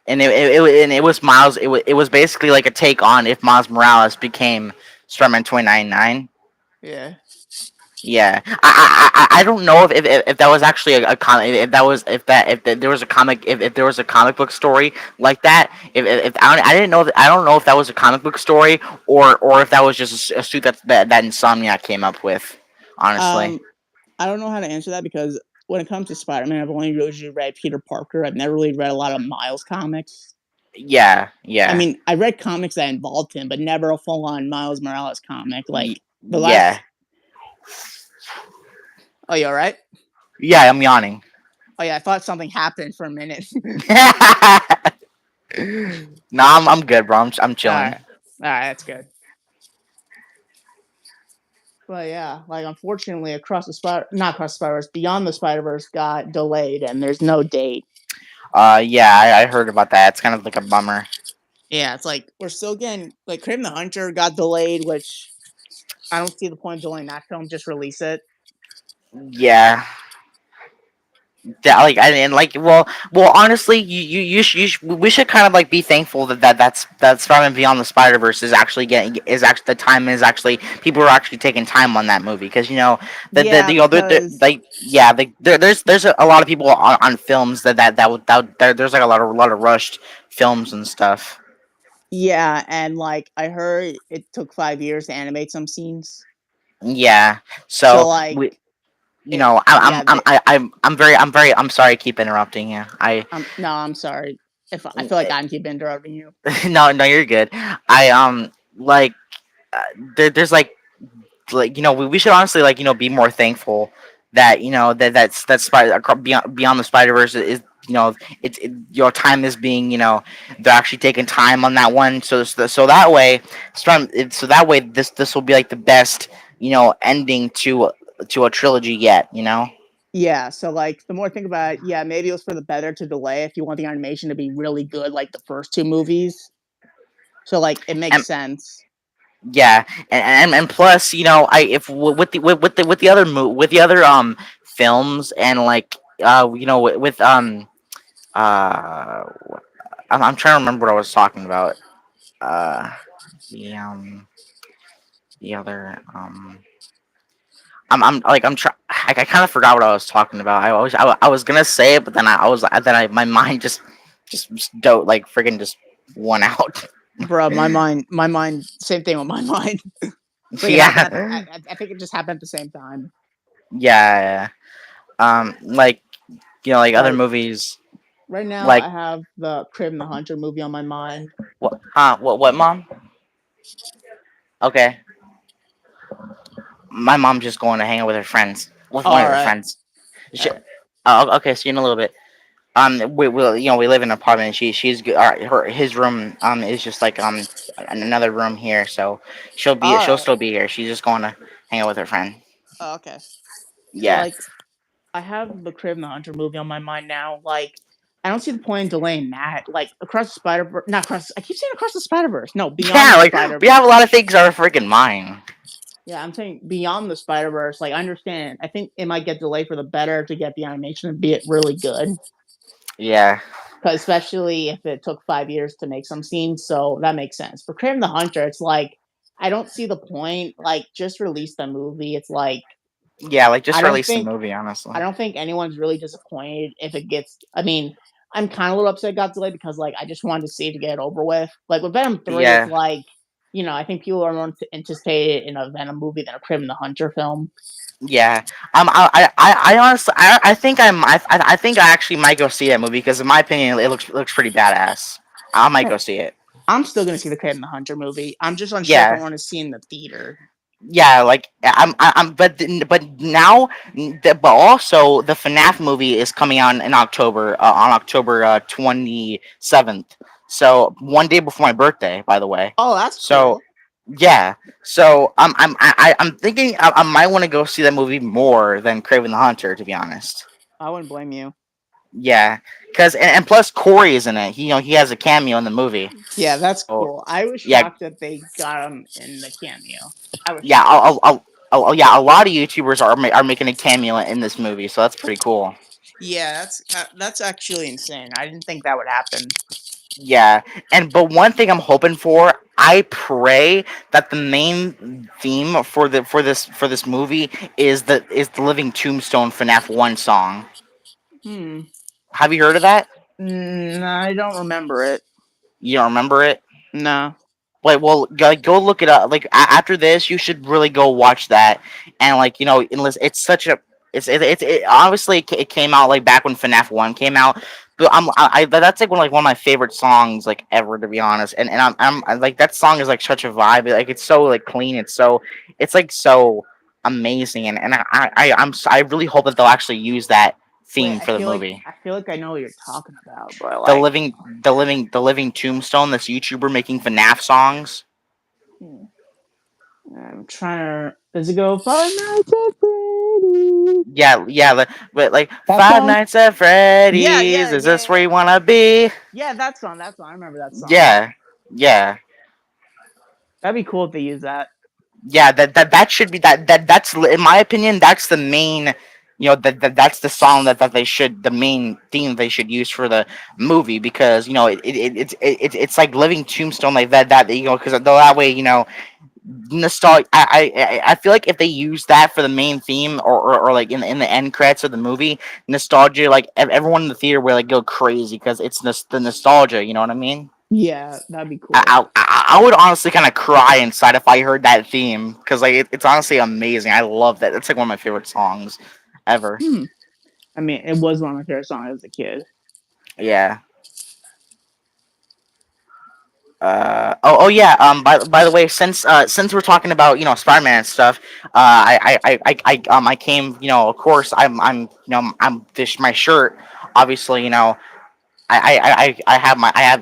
it was Miles. It was basically like a take on if Miles Morales became Spider-Man 2099. yeah. Yeah, I don't know if that was actually a comic, if that was if there was a comic, if there was a comic book story like that, if I didn't know that, I don't know if that was a comic book story, or if that was just a suit that Insomniac came up with, honestly. Um, I don't know how to answer that because when it comes to Spider Man, I've only really read Peter Parker. I've never really read a lot of Miles comics. Yeah, I yeah, mean, I read comics that involved him, but never a full on Miles Morales comic. y- Like the yeah, last. Oh, you all right? yeah. I'm yawning. Oh yeah, I thought something happened for a minute. No, I'm good, bro. I'm All chilling. right, that's good. But yeah, like unfortunately, not across the Spider Verse, Beyond the Spider Verse got delayed, and there's no date. Yeah, I heard about that. It's kind of like a bummer. Yeah, it's like we're still getting like Craven the Hunter got delayed, which I don't see the point of delaying that film. Just release it. Yeah. Yeah, like and like well honestly we should kind of like be thankful that Spider-Man Beyond the Spider-Verse is actually the time is actually people are actually taking time on that movie because Yeah, because like yeah there's a lot of people on films there's like a lot of rushed films and stuff. yeah, and like I heard it took 5 years to animate some scenes. Yeah, So so like we it, yeah, I'm sorry I keep interrupting you. no, I'm sorry if I feel like I'm keep interrupting you. No, no, you're good. I like there's we should honestly be more thankful that beyond the Spider Verse is your time is being they're actually taking time on that one so that way this will be like the best ending to a trilogy yet. Yeah, so like the more I think about it, yeah, maybe it was for the better to delay if you want the animation to be really good, like the first two movies. So like it makes And sense. yeah, and plus, I if with the other with the other films and with uh I'm trying to remember what I was talking about. Uh, the the other I'm trying. I kind of forgot what I was talking about. I was gonna say it, but then my mind just don't like freaking just won out. Bro, my mind, same thing with my mind. It's like it happened. Yeah, I think it just happened at the same time. yeah. Like like other Like movies. right now, Like I have the Crib and the Hunter movie on my mind. what? Huh? What? Mom? Okay. My mom's just going to hang out with her friends. With one All of her right. friends. She, oh, okay. See you in a little bit. We live in an apartment. And his room is just like another room here. So All she'll right. still be here. She's just going to hang out with her friend. Okay. So Yeah. like I have the Crib and the Hunter movie on my mind now. Like I don't see the point in delaying that. Like across the Spider Verse, not across. I keep saying across the Spider Verse. No, beyond Yeah. the Like Spider we have a Verse. lot of things on our freaking mind. Yeah, I'm saying beyond the Spider Verse. Like I understand. I think it might get delayed for the better to get the animation and be it really good. Yeah. Cause especially if it took 5 years to make some scenes, so that makes sense. For Crave the Hunter, it's like I don't see the point. Like, just release the movie. It's like Yeah. Like I just don't release the think movie. Honestly. I don't think anyone's really disappointed if it gets. I mean, I'm kind of a little upset it got delayed because like I just wanted to see it to get it over with. Like with Venom 3, it's Yeah. like I think people are more anticipated in a Venom movie than a Crib the Hunter film. Yeah. I honestly, I think I actually might go see that movie because, in my opinion, it looks pretty badass. I might go see it. I'm still gonna see the Crib the Hunter movie. I'm just unsure if I Yeah. want to see it in the theater. Yeah. Like but now, but also the FNAF movie is coming out in October, on October 27th. So one day before my birthday, by the way. Oh, that's So cool. yeah. So I'm thinking I might want to go see that movie more than Craven the Hunter, to be honest. I wouldn't blame you. Yeah, because and plus Corey is in it. He has a cameo in the movie. Yeah, that's Oh cool. I was yeah, shocked that they got him in the cameo. I was yeah. shocked. Yeah. A lot of YouTubers are making a cameo in this movie, so that's pretty cool. Yeah, that's actually insane. I didn't think that would happen. Yeah, but one thing I'm hoping for, I pray that the main theme for this movie is the Living Tombstone FNAF 1 song. Hmm. Have you heard of that? I don't remember it. You don't remember it? No. Wait, well, go look it up. Like after this, you should really go watch that. And unless it's such a, obviously it came out like back when FNAF 1 came out. But that's like one of my favorite songs like ever, to be honest. And I'm like, that song is like such a vibe. Like it's so like clean. It's like so amazing. And I really hope that they'll actually use that Wait, theme for the movie. I feel like I know what you're talking about, but The like, living the living tombstone. This YouTuber making FNAF songs. hmm, I'm trying to. Does it go Five Nights at Freddy's? Yeah, but like That Five song? Nights at Yeah, Freddy's. yeah, Is yeah, this where yeah. you wanna be? Yeah, that song. That song. I remember that song. Yeah, yeah, That'd be cool if they use that. yeah. That should be that's in my opinion. That's the main. That's the song that they should the main theme they should use for the movie because it's like living tombstone like that because that way nostalgia. I feel like if they use that for the main theme or like in the end credits of the movie, nostalgia, like everyone in the theater will like go crazy because it's the nostalgia. You know what I mean? Yeah, that'd be cool. I would honestly kind of cry inside if I heard that theme because like it's honestly amazing. I love that. It's like one of my favorite songs ever. Hmm. I mean, it was one of my favorite songs as a kid. Yeah. Oh yeah. By the way, since we're talking about Spider-Man and stuff, I came, of course I'm this my shirt, obviously, I have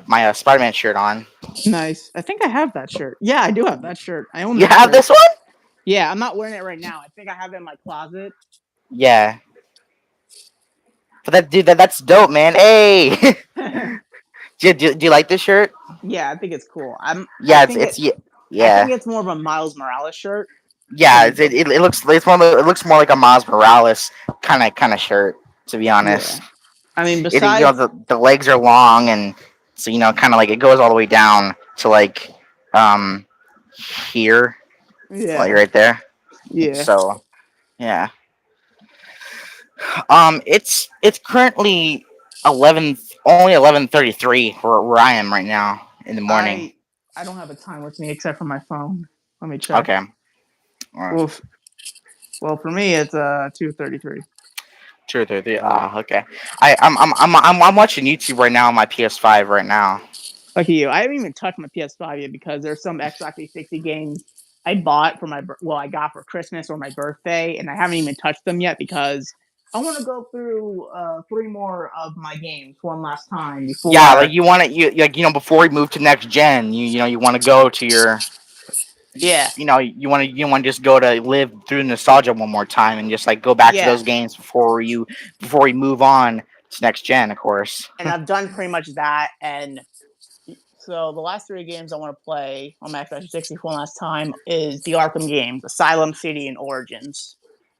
my Spider-Man shirt on. Nice. I think I have that shirt. Yeah, I do have that shirt. I own You that have shirt. this one? Yeah, I'm not wearing it right now. I think I have it in my closet. Yeah. But that's dope, man. Hey, do you like this shirt? Yeah, I think it's cool. I Yeah, think it. I yeah. think it's more of a Miles Morales shirt. Yeah, it looks it looks more like a Miles Morales kind of shirt, to be Yeah. honest. I mean, It besides, the legs are long, and so kind of like it goes all the way down to like um here, like yeah, right there. yeah. So yeah, it's currently only 11:33 where I am right now in the morning. I I don't have a time with me except for my phone. Let me check. Okay. Uh, Well, well, for me it's 2:33. 2:33. Ah, okay. I'm watching YouTube right now on my PS5 right now. Lucky you. I haven't even touched my PS5 yet because there's some Xbox 360 games I bought for I got for Christmas or my birthday, and I haven't even touched them yet because I want to go through 3 more of my games one last time before. Yeah, like you want to before we move to next gen, you want to go to your Yeah, you want to just go to live through nostalgia one more time and just like go back to yeah, those games before we move on to next gen, of course. and I've done pretty much that. And so the last 3 games I want to play on my Xbox 360 one last time is the Arkham games, Asylum City and Origins.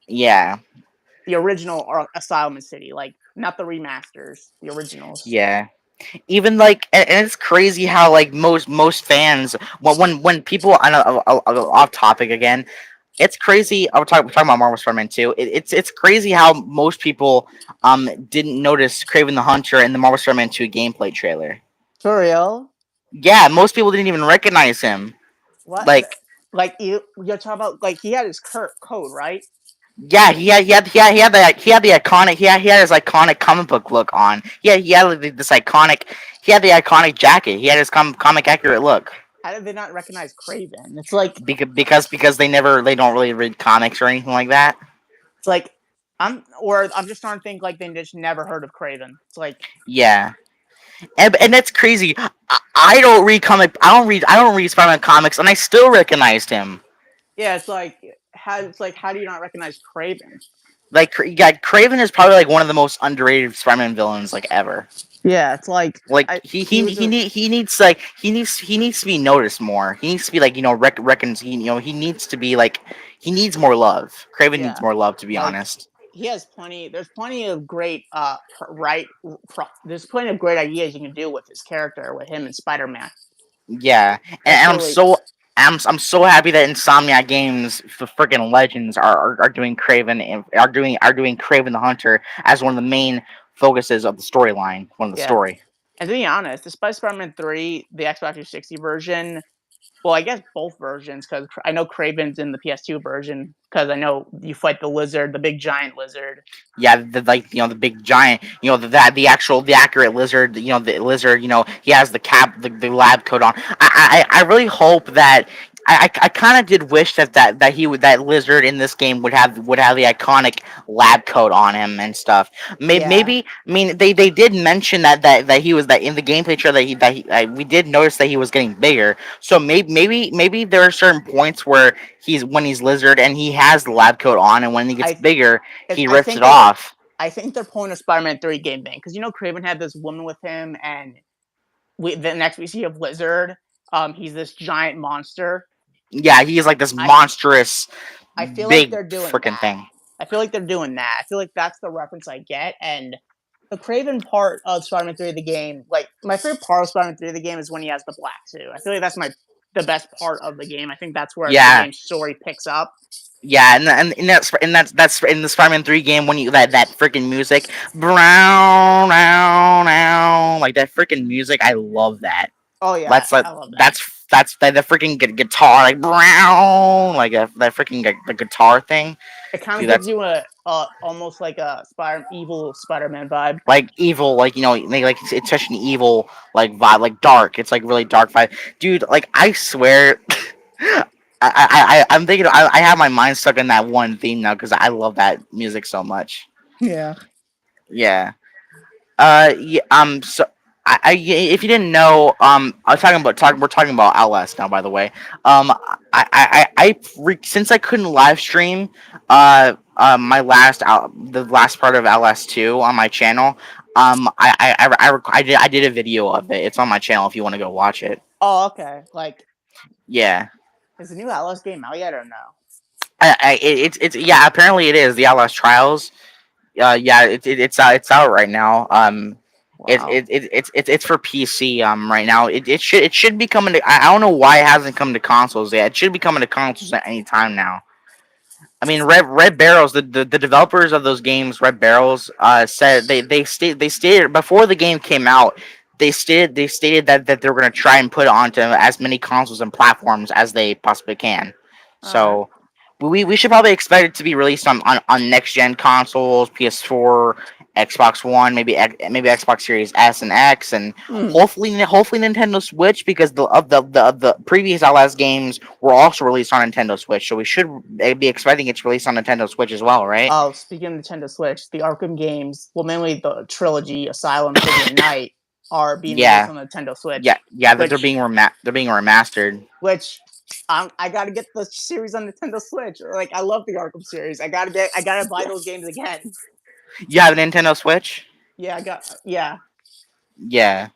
Yeah, The original Asylum City, like not the remasters, the originals. yeah. Even like, and it's crazy how like most fans when people I know off topic again. It's crazy. We're talking about Marvel Spider-Man 2. It's crazy how most people didn't notice Craven the Hunter in the Marvel Spider-Man 2 gameplay trailer. For real? Yeah, most people didn't even recognize him. What? Like, Like you're talking about? Like he had his code, right? yeah, he had the iconic he had his iconic comic book look on. Yeah, he had like, this iconic he had the iconic jacket. He had his comic accurate look. How did they not recognize Craven? It's like Because they don't really read comics or anything like that. it's like I'm just starting to think like they just never heard of Craven. It's like Yeah. And that's crazy. I don't read I don't read Spider-Man comics, and I still recognized him. yeah, how do you not recognize Craven? Like, yeah, Craven is probably like one of the most underrated Spider-Man villains like ever. Yeah, it's like Like he needs to be noticed more. He needs to be like reckons he needs to be like he needs more love. Craven yeah, needs more love, to be like honest. he has plenty. There's plenty of great there's plenty of great ideas you can do with his character with him and Spider-Man. Yeah, and Especially I'm so happy that Insomniac Games, the freaking legends, are doing Craven and are doing Craven the Hunter as one of the main focuses of the storyline, one of the yeah. story. And to be honest, despite Spider-Man 3, the Xbox 360 version, well, I guess both versions, because I know Craven's in the PS2 version, because I know you fight the lizard, the big giant lizard. Yeah, the big giant, the accurate lizard, the lizard, he has the lab coat on. I really hope that I kind of did wish that lizard in this game would have the iconic lab coat on him and stuff. Yeah, Maybe I mean they did mention that he was that in the gameplay trailer we did notice that he was getting bigger. So maybe there are certain points where when he's lizard and he has the lab coat on, and when he gets I bigger he I rips it think they off. I think they're pulling a Spider-Man 3 game thing because Craven had this woman with him, and the next we see of Lizard, he's this giant monster. Yeah, he's like this I monstrous, I feel like big they're doing freaking that. thing. I feel like they're doing that. I feel like that's the reference I get. And the Craven part of Spider-Man 3 of the game, like my favorite part of Spider-Man 3 of the game is when he has the black suit. I feel like that's the best part of the game. I think that's where the Yeah, game's story picks up. yeah, and that's in the Spider-Man 3 game when you that freaking music, brown now, like that freaking music. I love that. Oh yeah, That's like I love that. that's the freaking guitar like brown like that freaking the guitar thing. It kind of Dude, gives that's you a almost like a evil Spider-Man vibe. like evil, like like it's such an evil like vibe, like dark. It's like really dark vibe, dude. Like I swear, I'm thinking I have my mind stuck in that one theme now because I love that music so much. Yeah. Yeah. Yeah. So. If you didn't know, I was we're talking about Outlast now, by the way. Since I couldn't live stream, the last part of Outlast 2 on my channel, I did a video of it. It's on my channel if you want to go watch it. Oh, okay. Like, Yeah. is the new Outlast game out yet or no? It's yeah. Apparently, it is the Outlast Trials. Yeah. It's out right now. Wow. It's for PC right now. It should be coming to. I don't know why it hasn't come to consoles yet. It should be coming to consoles at any time now. I mean, Red Barrels, the developers of those games, Red Barrels, said they stated before the game came out. They stated that they were going to try and put it onto as many consoles and platforms as they possibly can. So we should probably expect it to be released on next gen consoles, PS4, Xbox One, maybe Xbox Series S and X, and hopefully Nintendo Switch because the previous Outlast games were also released on Nintendo Switch, so we should be expecting it to release on Nintendo Switch as well, right? Oh, speaking of Nintendo Switch, the Arkham games, well, mainly the trilogy, Asylum, City, and Night, are being released on Nintendo Switch. Yeah, they're being remastered. Which I gotta get the series on Nintendo Switch. Like, I love the Arkham series. I gotta buy those games again. You have a Nintendo Switch? Yeah, Yeah.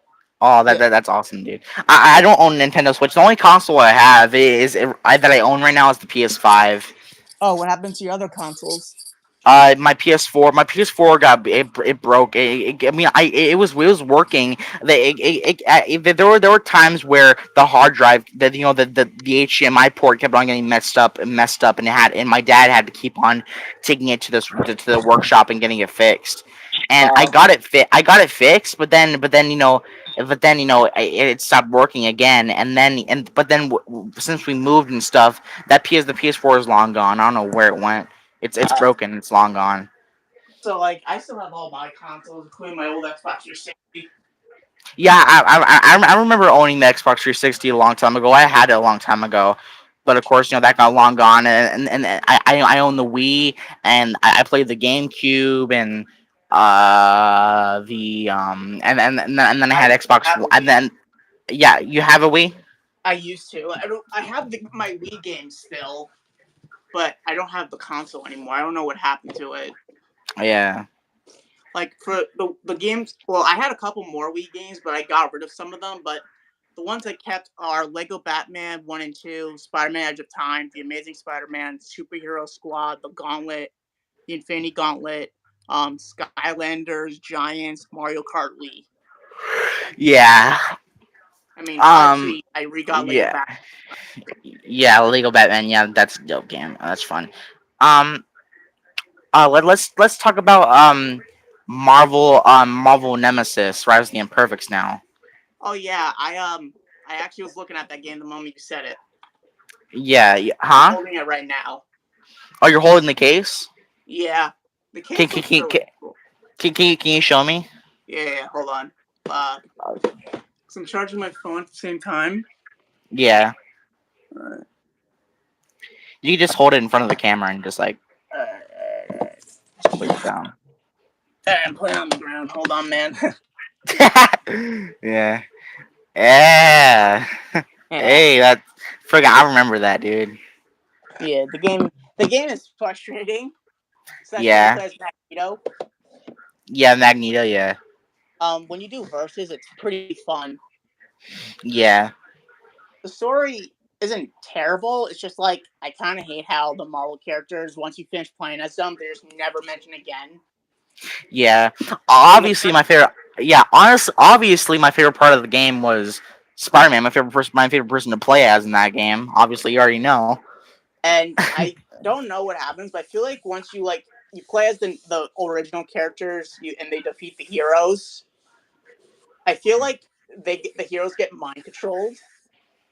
Oh, that's awesome, dude. I don't own a Nintendo Switch. The only console I have that I own right now is the PS5. Oh, what happened to your other consoles? My PS4 it broke. I mean, it was working. There were times where the hard drive, the HDMI port kept on getting messed up, and my dad had to keep on taking it to the workshop and getting it fixed. And I got it fixed, but then it stopped working again. Since we moved and stuff, the PS4 is long gone. I don't know where it went. It's broken. It's long gone. So, like, I still have all my consoles, including my old Xbox 360. Yeah, I remember owning the Xbox 360 a long time ago. I had it a long time ago, but of course, that got long gone. And I own the Wii, and I played the GameCube, and and then I had Xbox, and then yeah, you have a Wii. I used to. I have my Wii games still, but I don't have the console anymore. I don't know what happened to it. Yeah. Like, for the games, well, I had a couple more Wii games, but I got rid of some of them. But the ones I kept are Lego Batman 1 and 2, Spider-Man Edge of Time, The Amazing Spider-Man, Superhero Squad, The Gauntlet, The Infinity Gauntlet, Skylanders, Giants, Mario Kart Wii. Yeah. I mean, obviously, I re-got Lego Batman. Yeah, Lego Batman. Yeah, that's a dope game. That's fun. Let's talk about Marvel Nemesis, Rise of the Imperfects now. Oh yeah, I actually was looking at that game the moment you said it. Yeah, I'm holding it right now. Oh, you're holding the case? Yeah. The case can you show me? Yeah, hold on. So I'm charging my phone at the same time. Yeah. You can just hold it in front of the camera and just like put it down. I'm putting it on the ground. Hold on, man. Yeah. Yeah. Hey, I remember that, dude. Yeah, the game is frustrating. Yeah. Magneto. Yeah, Magneto, yeah. When you do versus, it's pretty fun. Yeah. The story isn't terrible. It's just like I kind of hate how the Marvel characters, once you finish playing as them, they're just never mentioned again. Yeah. Obviously, my favorite. Yeah, obviously, my favorite part of the game was Spider-Man. My favorite person to play as in that game. Obviously, you already know. And I don't know what happens, but I feel like once you play as the original characters, and they defeat the heroes, I feel like the heroes get mind controlled.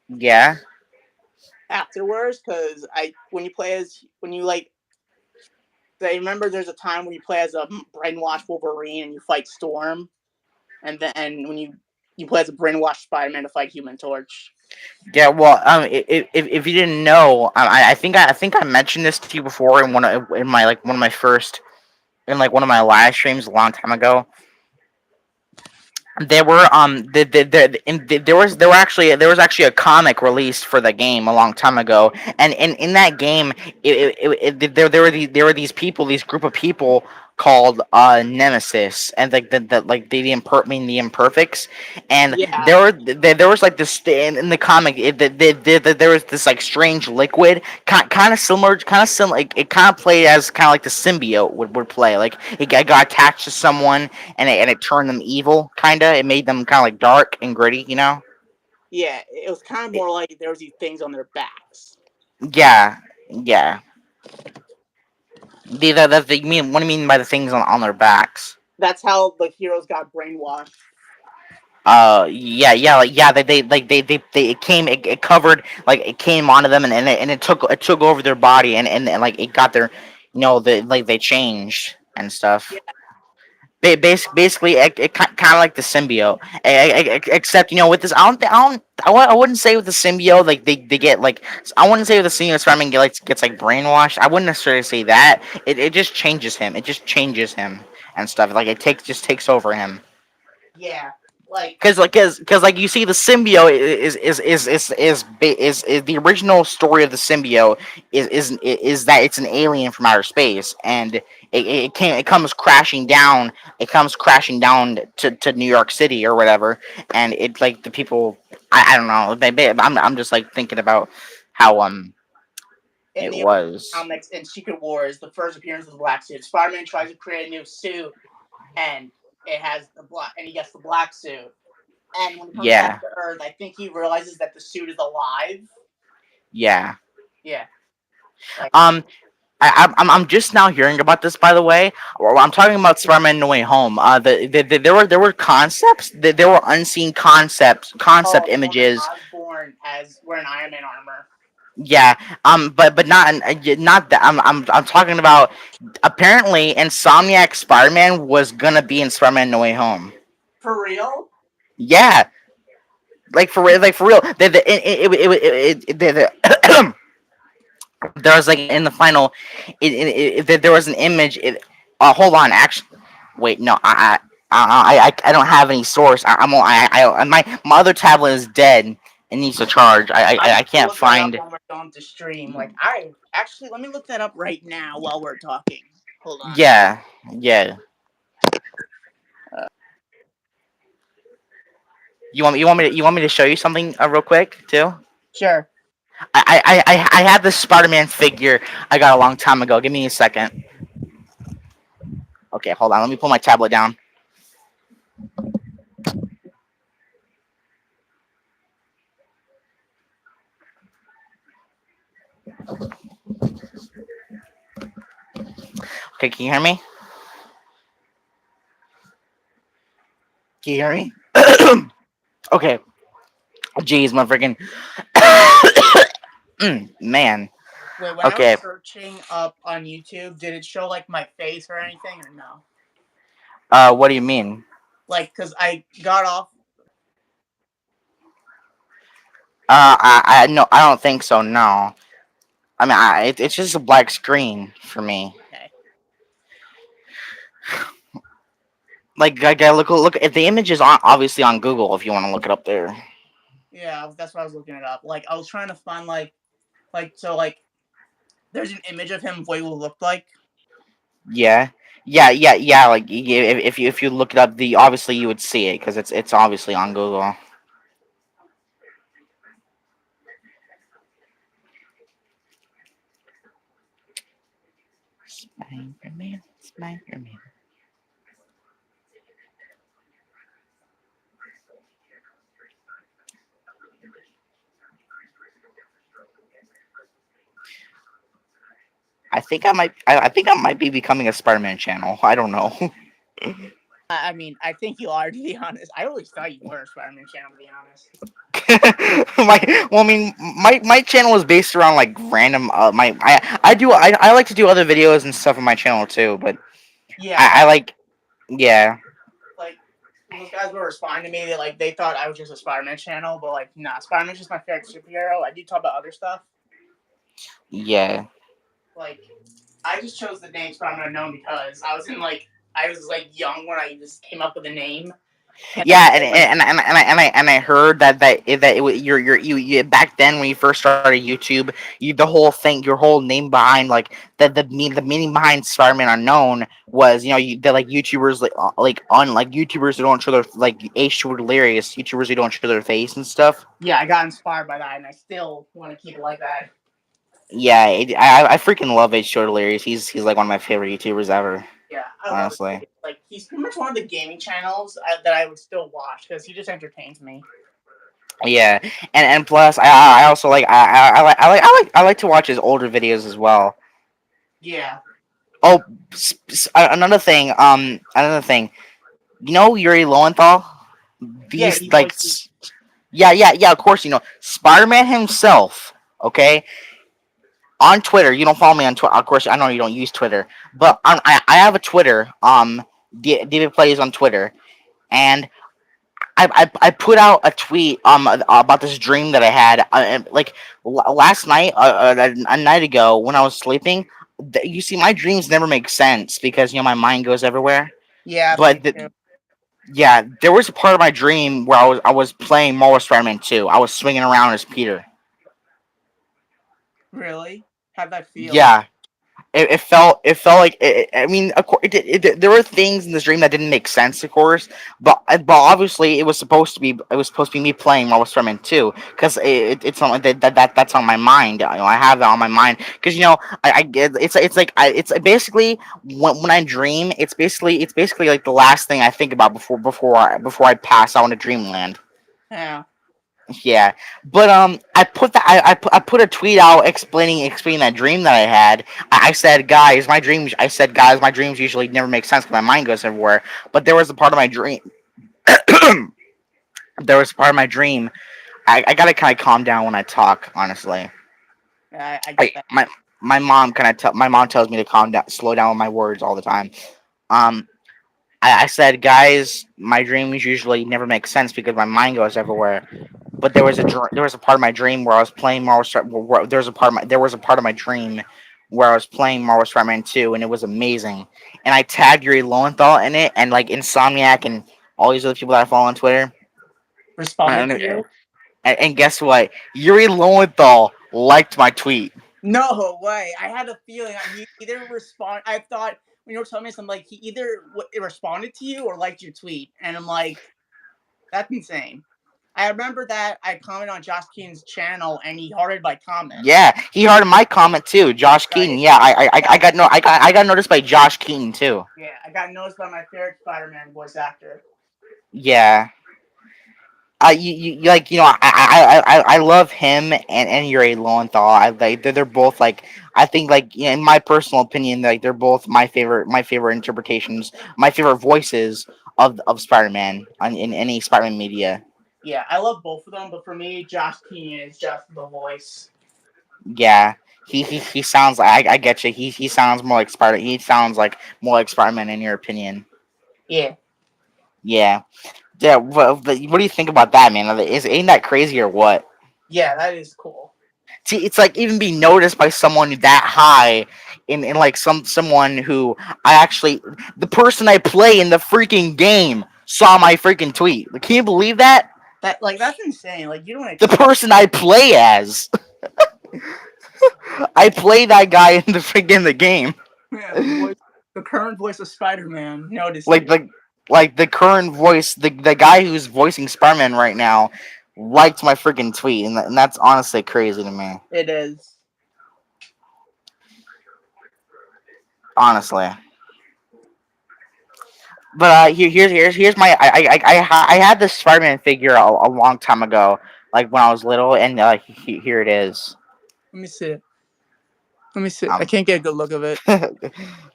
Yeah. afterwards, because when you like, I remember there's a time when you play as a brainwashed Wolverine and you fight Storm, and then when you play as a brainwashed Spider-Man to fight Human Torch. Yeah, well, if you didn't know, I think I mentioned this to you before in one of my first in like one of my live streams a long time ago. There were there was actually a comic released for the game a long time ago, and in that game, there were these people, these group of people called Nemesis, and like the imperfects, and Yeah, there was like this in the comic, there was this like strange liquid, kind of similar, it kind of played as kind of like the symbiote would play, like it got attached to someone and it turned them evil, kinda. It made them kind of like dark and gritty, you know? yeah, it was kind of It- more like there was these things on their backs. yeah, yeah. You mean what do you mean by the things on their backs? That's how the heroes got brainwashed. Yeah, like yeah, they it covered, like it came onto them, and it took over their body, and like it got their, like they changed and stuff. Yeah, Basically, it kind of like the symbiote, except with this, I wouldn't say with the symbiote like they get like, I wouldn't say with the symbiote Spider-Man gets like brainwashed. I wouldn't necessarily say that. It just changes him. It just changes him and stuff. Like it takes over him. yeah, like Cause like you see, the symbiote is the original story of the symbiote is that it's an alien from outer space, and it comes crashing down, to New York City or whatever, and it like the people, I don't know, I'm just like thinking about how in it the was. comics in Secret Wars, the first appearance of the black suit, Spider-Man tries to create a new suit, and it has the black, and he gets the black suit. And when he comes back Yeah, to Earth, I think he realizes that the suit is alive. yeah. Yeah, like um I'm just now hearing about this, by the way. Well, I'm talking about Spider-Man: No Way Home. There were concepts, there were unseen concept Norman images. Osborn as wearing Iron Man armor. Yeah, but not that. I'm talking about, apparently Insomniac Spider-Man was gonna be in Spider-Man: No Way Home. For real? Yeah, like for real, like for real. There was like in the final, there was an image. Hold on, actually, wait, no, I don't have any source. My other tablet is dead. It needs to charge. I I have to can't look that up find. when we're going to stream. Like, I actually let me look that up right now while we're talking. Hold on. Yeah, yeah. You want me to show you something real quick too? Sure. I had this Spider-Man figure I got a long time ago. Give me a second. Okay, hold on. Let me pull my tablet down. Okay, can you hear me? Can you hear me? Okay. Jeez, my freaking man. Wait, when I was Okay. searching up on YouTube, did it show like my face or anything or no? What do you mean? Like, cause I got off. I no, I don't think so. No. I mean, it's just a black screen for me. Okay. Like, I gotta look. If the image is on, obviously on Google, if you want to look it up there. Yeah, that's why I was looking it up. Like, I was trying to find like there's an image of him of what he will look like. Yeah, yeah. Like, if you look it up, the obviously you would see it because it's obviously on Google. Spider-Man, Spider-Man. I think I might be becoming a Spider-Man channel. I don't know. I mean, I think you are, to be honest. I always thought you were a Spider-Man channel, to be honest. My channel is based around like random. I like to do other videos and stuff on my channel too, but Yeah, I like yeah. like those guys were responding to me. They thought I was just a Spider-Man channel, but like nah, Spider-Man's just my favorite superhero. I do talk about other stuff. Yeah, Like I just chose the name Spider-Man Unknown because I was like young when I just came up with the name. And yeah, like and I heard that you back then when you first started YouTube, the whole thing, your whole name behind like the meaning behind Spider-Man Unknown was that like YouTubers like YouTubers who don't show their like H hilarious YouTubers who don't show their face and stuff. yeah, I got inspired by that, and I still want to keep it like that. Yeah, I freaking love H hilarious. He's like one of my favorite YouTubers ever. Yeah, I love Honestly. it. Like he's pretty much one of the gaming channels that I would still watch because he just entertains me. Yeah, and plus I also like I like to watch his older videos as well. Yeah, Oh, another thing. Yuri Lowenthal. yeah, These he like, voices. yeah. Of course, Spider-Man himself. Okay, on Twitter. You don't follow me on Twitter. Of course, I know you don't use Twitter, but I have a Twitter. D-EpicPlayz on Twitter, and I put out a tweet about this dream that I had like last night a night ago when I was sleeping. You see, my dreams never make sense because my mind goes everywhere. Yeah, But me too. yeah, there was a part of my dream where I was playing Marvel Spider-Man 2. I was swinging around as Peter. Really? How'd that feel? Yeah, it felt like I mean, of course, there were things in this dream that didn't make sense, of course, but obviously it was supposed to be me playing Marvel Spider-Man 2 because it's on that's on my mind. I have that on my mind because I get it's like it's basically when I dream, it's basically like the last thing I think about before I pass out into dreamland. Yeah. Yeah, but I put a tweet out explaining that dream that I had. I said, guys, my dreams usually never make sense because my mind goes everywhere. But there was a part of my dream. There was a part of my dream. I gotta kind of calm down when I talk. Honestly, I get that. my mom tells me to calm down, slow down with my words all the time. Um, I said, guys, my dreams usually never make sense because my mind goes everywhere. But there was a part of my dream where I was playing there was a part of my dream where I was playing Marvel Spider-Man 2, and it was amazing. And I tagged Yuri Lowenthal in it, and like Insomniac and all these other people that I follow on Twitter. Responded And, to you? and guess what? Yuri Lowenthal liked my tweet. No way. I had a feeling he either respond. I thought when you were telling me something, like he either responded to you or liked your tweet, and I'm like, that's insane. I remember that I commented on Josh Keen's channel, and he hearted my comment. Yeah, he heard my comment too, Josh Keaton. Right? Yeah, I got noticed by Josh Keaton too. Yeah, I got noticed by my favorite Spider-Man voice actor. Yeah. Like I love him and Yuri Lowenthal. I like they're both like I think like in my personal opinion like they're both my favorite interpretations, my favorite voices of Spider-Man in any Spider-Man media. Yeah, I love both of them, but for me, Josh Keen is just the voice. Yeah, he sounds like I get you. He sounds more like Spider. He sounds like more like Spider-Man in your opinion. Yeah. Yeah, yeah. What do you think about that, man? Ain't that crazy or what? Yeah, that is cool. See, it's like even being noticed by someone that high in like someone who I actually the person I play in the freaking game saw my freaking tweet. Like, can you believe that? That's insane. Like you don't The expect. person I play as. I play that guy in the game. Yeah, the current voice of Spider-Man noticed Like you. the current voice, the guy who's voicing Spider-Man right now liked my freaking tweet, and that's honestly crazy to me. It is. Honestly. But here's my I had this Spider-Man figure a long time ago, like when I was little, and here it is. Let me see. Let me see. I Um, can't get a good look of it.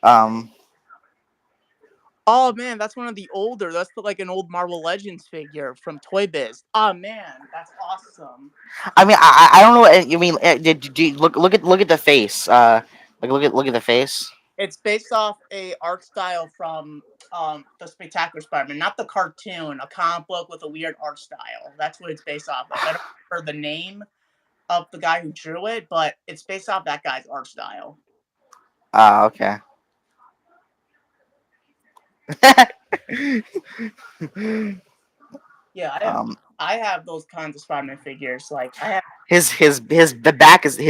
um. Oh man, that's one of the older. That's like an old Marvel Legends figure from Toy Biz. Oh man, that's awesome. I mean, I don't know. I mean, did you look at the face? Like look at the face. It's based off a art style from the Spectacular Spider-Man, not the cartoon, a comic book with a weird art style. That's what it's based off of. I don't remember the name of the guy who drew it, but it's based off that guy's art style. Okay. Yeah, um, I have those kinds of Spider-Man figures. Like I have. his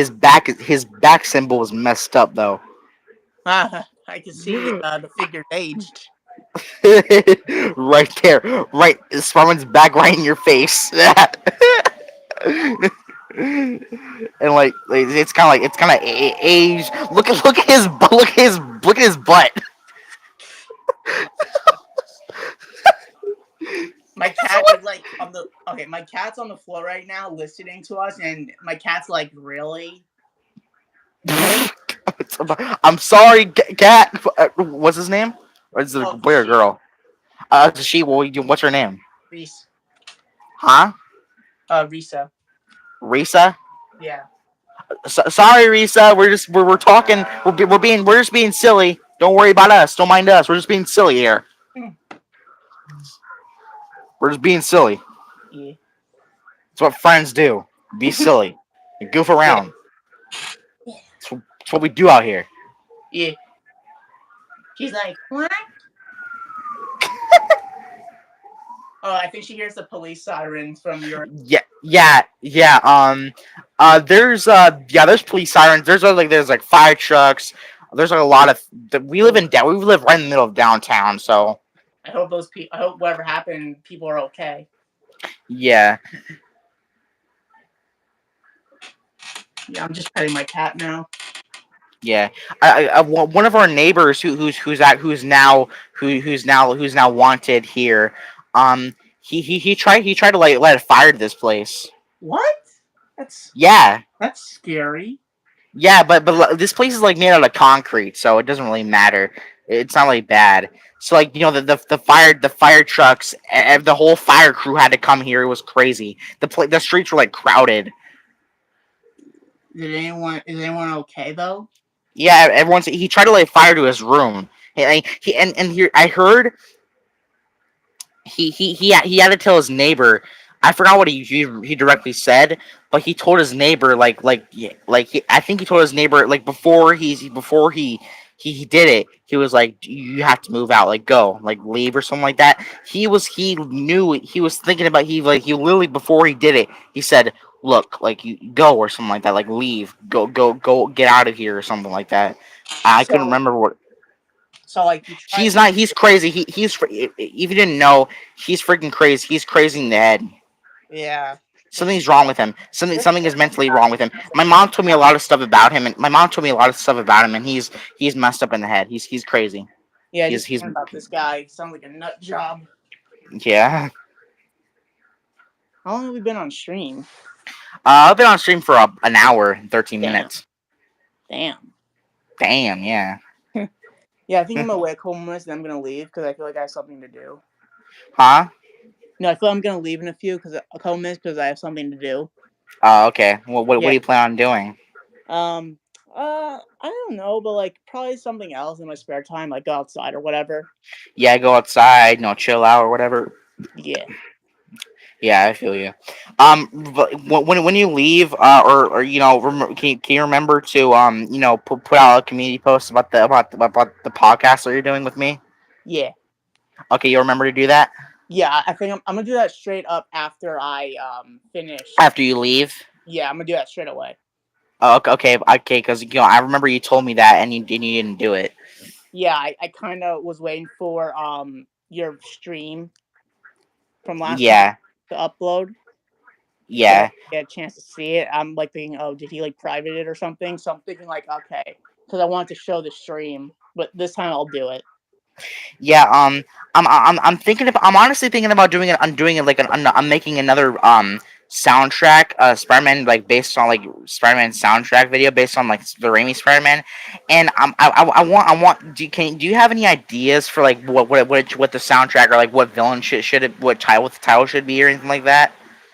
back symbol is messed up though. I can see the figure aged. Right there, right. Spider-Man's back right in your face. And like it's kind of age. Look at his look at his butt. My cat is like on the okay. My cat's on the floor right now, listening to us, and my cat's like, "Really?" I'm sorry, cat. What's his name? Or is it a Oh, boy or she, girl? It's a she. What's her name? Reese. Huh? Risa. Risa? Yeah. Sorry, Risa. We're talking. We're just being silly. Don't worry about us. Don't mind us. We're just being silly here. Mm. We're just being silly. Yeah. It's what friends do. Be silly. And goof around. It's what we do out here. Yeah. She's like, "What?" Oh, I think she hears the police sirens from your. Yeah. There's police sirens. There's like fire trucks. There's like a lot of. We live we live right in the middle of downtown, so. I hope those people. I hope whatever happened, people are okay. Yeah. Yeah, I'm just petting my cat now. Yeah, one of our neighbors who's now wanted here. He tried to like light a fire to this place. What? That's Yeah, scary. yeah, but this place is like made out of concrete, so it doesn't really matter. It's not really bad. So like the fire trucks, the whole fire crew had to come here. It was crazy. The streets were like crowded. Is anyone okay though? Yeah, he tried to light fire to his room. And here I heard he had to tell his neighbor. I forgot what he directly said, but he told his neighbor I think he told his neighbor like before he did it. He was like, you have to move out, like go, like leave or something like that. He knew he was thinking about he literally before he did it. He said, look, like you go or something like that, like leave, go, get out of here or something like that. I couldn't remember what. So like you tried. He's not. He's crazy. If you didn't know, he's freaking crazy. He's crazy in the head. Yeah. Something's wrong with him. Something is mentally wrong with him. My mom told me a lot of stuff about him, and he's messed up in the head. He's crazy. Yeah, He's just about this guy. He sounds like a nut job. yeah. How long have we been on stream? I've been on stream for an hour and 13 minutes. Damn. Damn. Yeah. Yeah, I think I'm gonna wait a couple minutes and I'm gonna leave because I feel like I have something to do. Huh? No, I feel I'm gonna leave in a couple minutes because I have something to do. Oh, okay. Well, what do you plan on doing? I don't know, but like probably something else in my spare time, like go outside or whatever. Yeah, go outside, chill out or whatever. Yeah. Yeah, I feel you. But when you leave, or can you remember to put out a community post about the podcast that you're doing with me? Yeah. Okay, you remember to do that Yeah, I think I'm gonna do that straight up after I finish. after you leave. Yeah, I'm gonna do that straight away. Oh, okay, because I remember you told me that and you didn't do it. Yeah, I kind of was waiting for your stream from last time to upload. Yeah. Get a chance to see it. I'm like thinking, oh, did he like private it or something? So I'm thinking like, okay, because I wanted to show the stream, but this time I'll do it. Yeah. I'm honestly thinking about doing it. I'm doing it like I'm making another soundtrack, Spider-Man, like based on like Spider-Man soundtrack video based on like the Raimi Spider-Man, and I want. Do you have any ideas for like what the soundtrack or like what villain should it what the title should be or anything like that?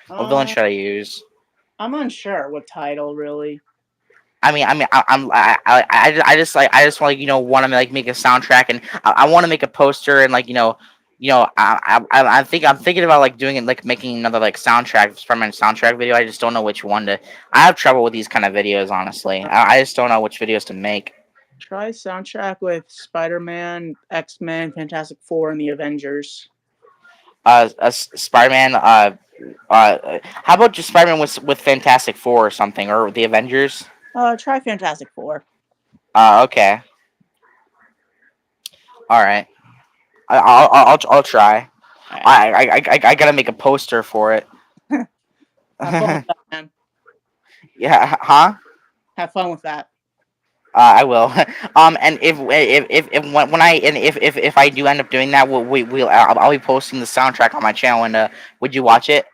What villain Uh, should I use? I'm unsure what title really. I just want like want to like make a soundtrack and I want to make a poster and like I'm thinking about like doing it like making another like soundtrack Spider-Man soundtrack video. I just don't know which one to. I have trouble with these kind of videos, honestly. I just don't know which videos to make. Try soundtrack with Spider-Man, X-Men, Fantastic Four, and the Avengers. Spider-Man. How about just Spider-Man with Fantastic Four or something or the Avengers? Try Fantastic Four. Okay. All right. I'll try. I gotta make a poster for it. Have fun with that, man. Yeah, huh? Have fun with that. I will. And if when I and if I do end up doing that, I'll be posting the soundtrack on my channel. And would you watch it?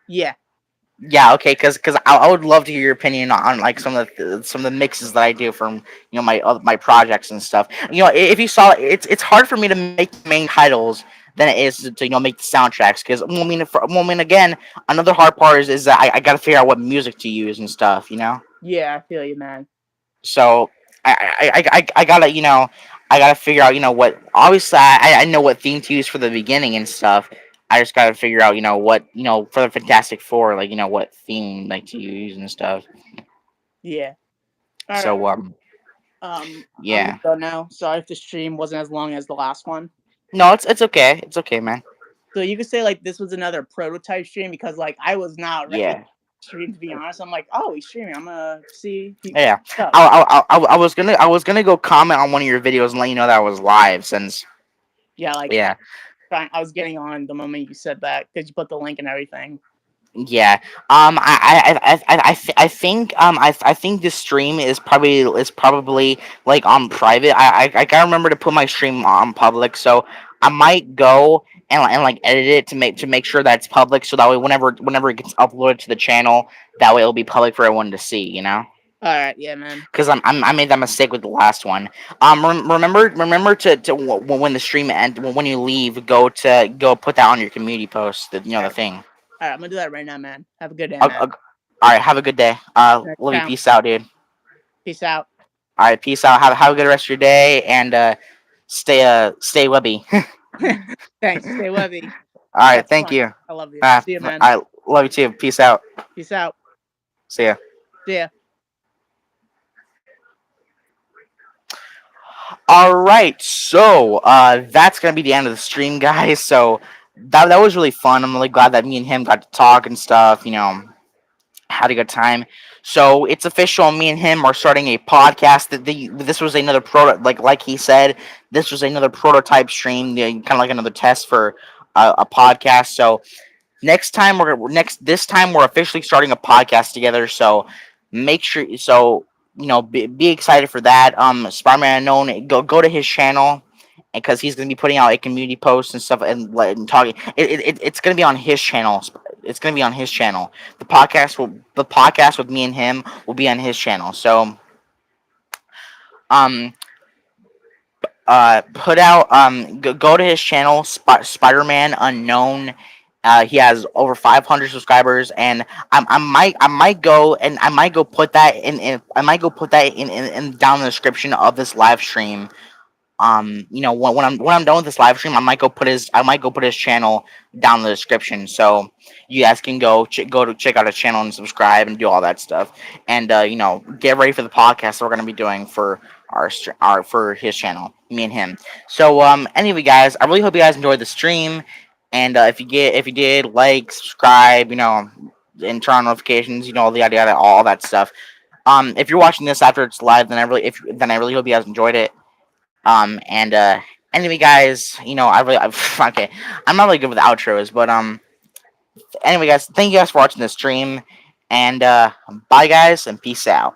Yeah. Yeah, okay, because I would love to hear your opinion on like some of the mixes that I do from my projects and stuff. If you saw it, it's hard for me to make the main titles than it is to make the soundtracks. Because again, another hard part is that I got to figure out what music to use and stuff. Yeah, I feel you, man. So I gotta I gotta figure out what obviously I know what theme to use for the beginning and stuff. I just gotta figure out what for the Fantastic Four like what theme like to use and stuff. Yeah. All right. So I'm yeah. gonna go now. Sorry if the stream wasn't as long as the last one. No, it's okay. It's okay, man. So you could say like this was another prototype stream because like I was not ready Yeah. to stream, to be honest. I'm like, oh, he's streaming. I'm gonna see. Yeah. Oh, I was gonna go comment on one of your videos and let you know that I was live since yeah, like yeah. I was getting on the moment you said that because you put the link and everything. Yeah. I think this stream is probably like on private. I gotta remember to put my stream on public, so I might go and like edit it to make sure that it's public, so that way whenever it gets uploaded to the channel, that way it'll be public for everyone to see. All right, yeah, man. Because I made that mistake with the last one. Remember to when the stream end when you leave, go put that on your community post. The thing. All right, I'm gonna do that right now, man. Have a good day, man. All right, have a good day. Love you. Ciao. Peace out, dude. Peace out. All right, peace out. Have a good rest of your day, and stay webby. Thanks. Stay webby. All right, That's thank fun. you. I love you. Uh, See you, man. I love you too. Peace out. Peace out. See ya. See ya. All right, so that's gonna be the end of the stream, guys. So that was really fun. I'm really glad that me and him got to talk and stuff. Had a good time. So it's official. Me and him are starting a podcast. This was another like he said, this was another prototype stream, kind of like another test for a podcast. So this time we're officially starting a podcast together. So make sure be excited for that. Spider-Man Unknown, go to his channel because he's gonna be putting out a community post and stuff and talking. It's gonna be on his channel. It's gonna be on his channel. The podcast with me and him will be on his channel. So put out go to his channel, Spider-Man Unknown. He has over 500 subscribers, and I might go put that in down in the description of this live stream. When I'm done with this live stream, I might go put his channel down in the description, so you guys can go to check out his channel and subscribe and do all that stuff, and get ready for the podcast that we're gonna be doing for for his channel, me and him. So anyway, guys, I really hope you guys enjoyed the stream, and if you did, like, subscribe, and turn on notifications, the idea, all that stuff. If you're watching this after it's live, then I really hope you guys enjoyed it. And anyway, guys, okay, I'm not really good with outros, but anyway, guys, thank you guys for watching this stream, and bye, guys, and peace out.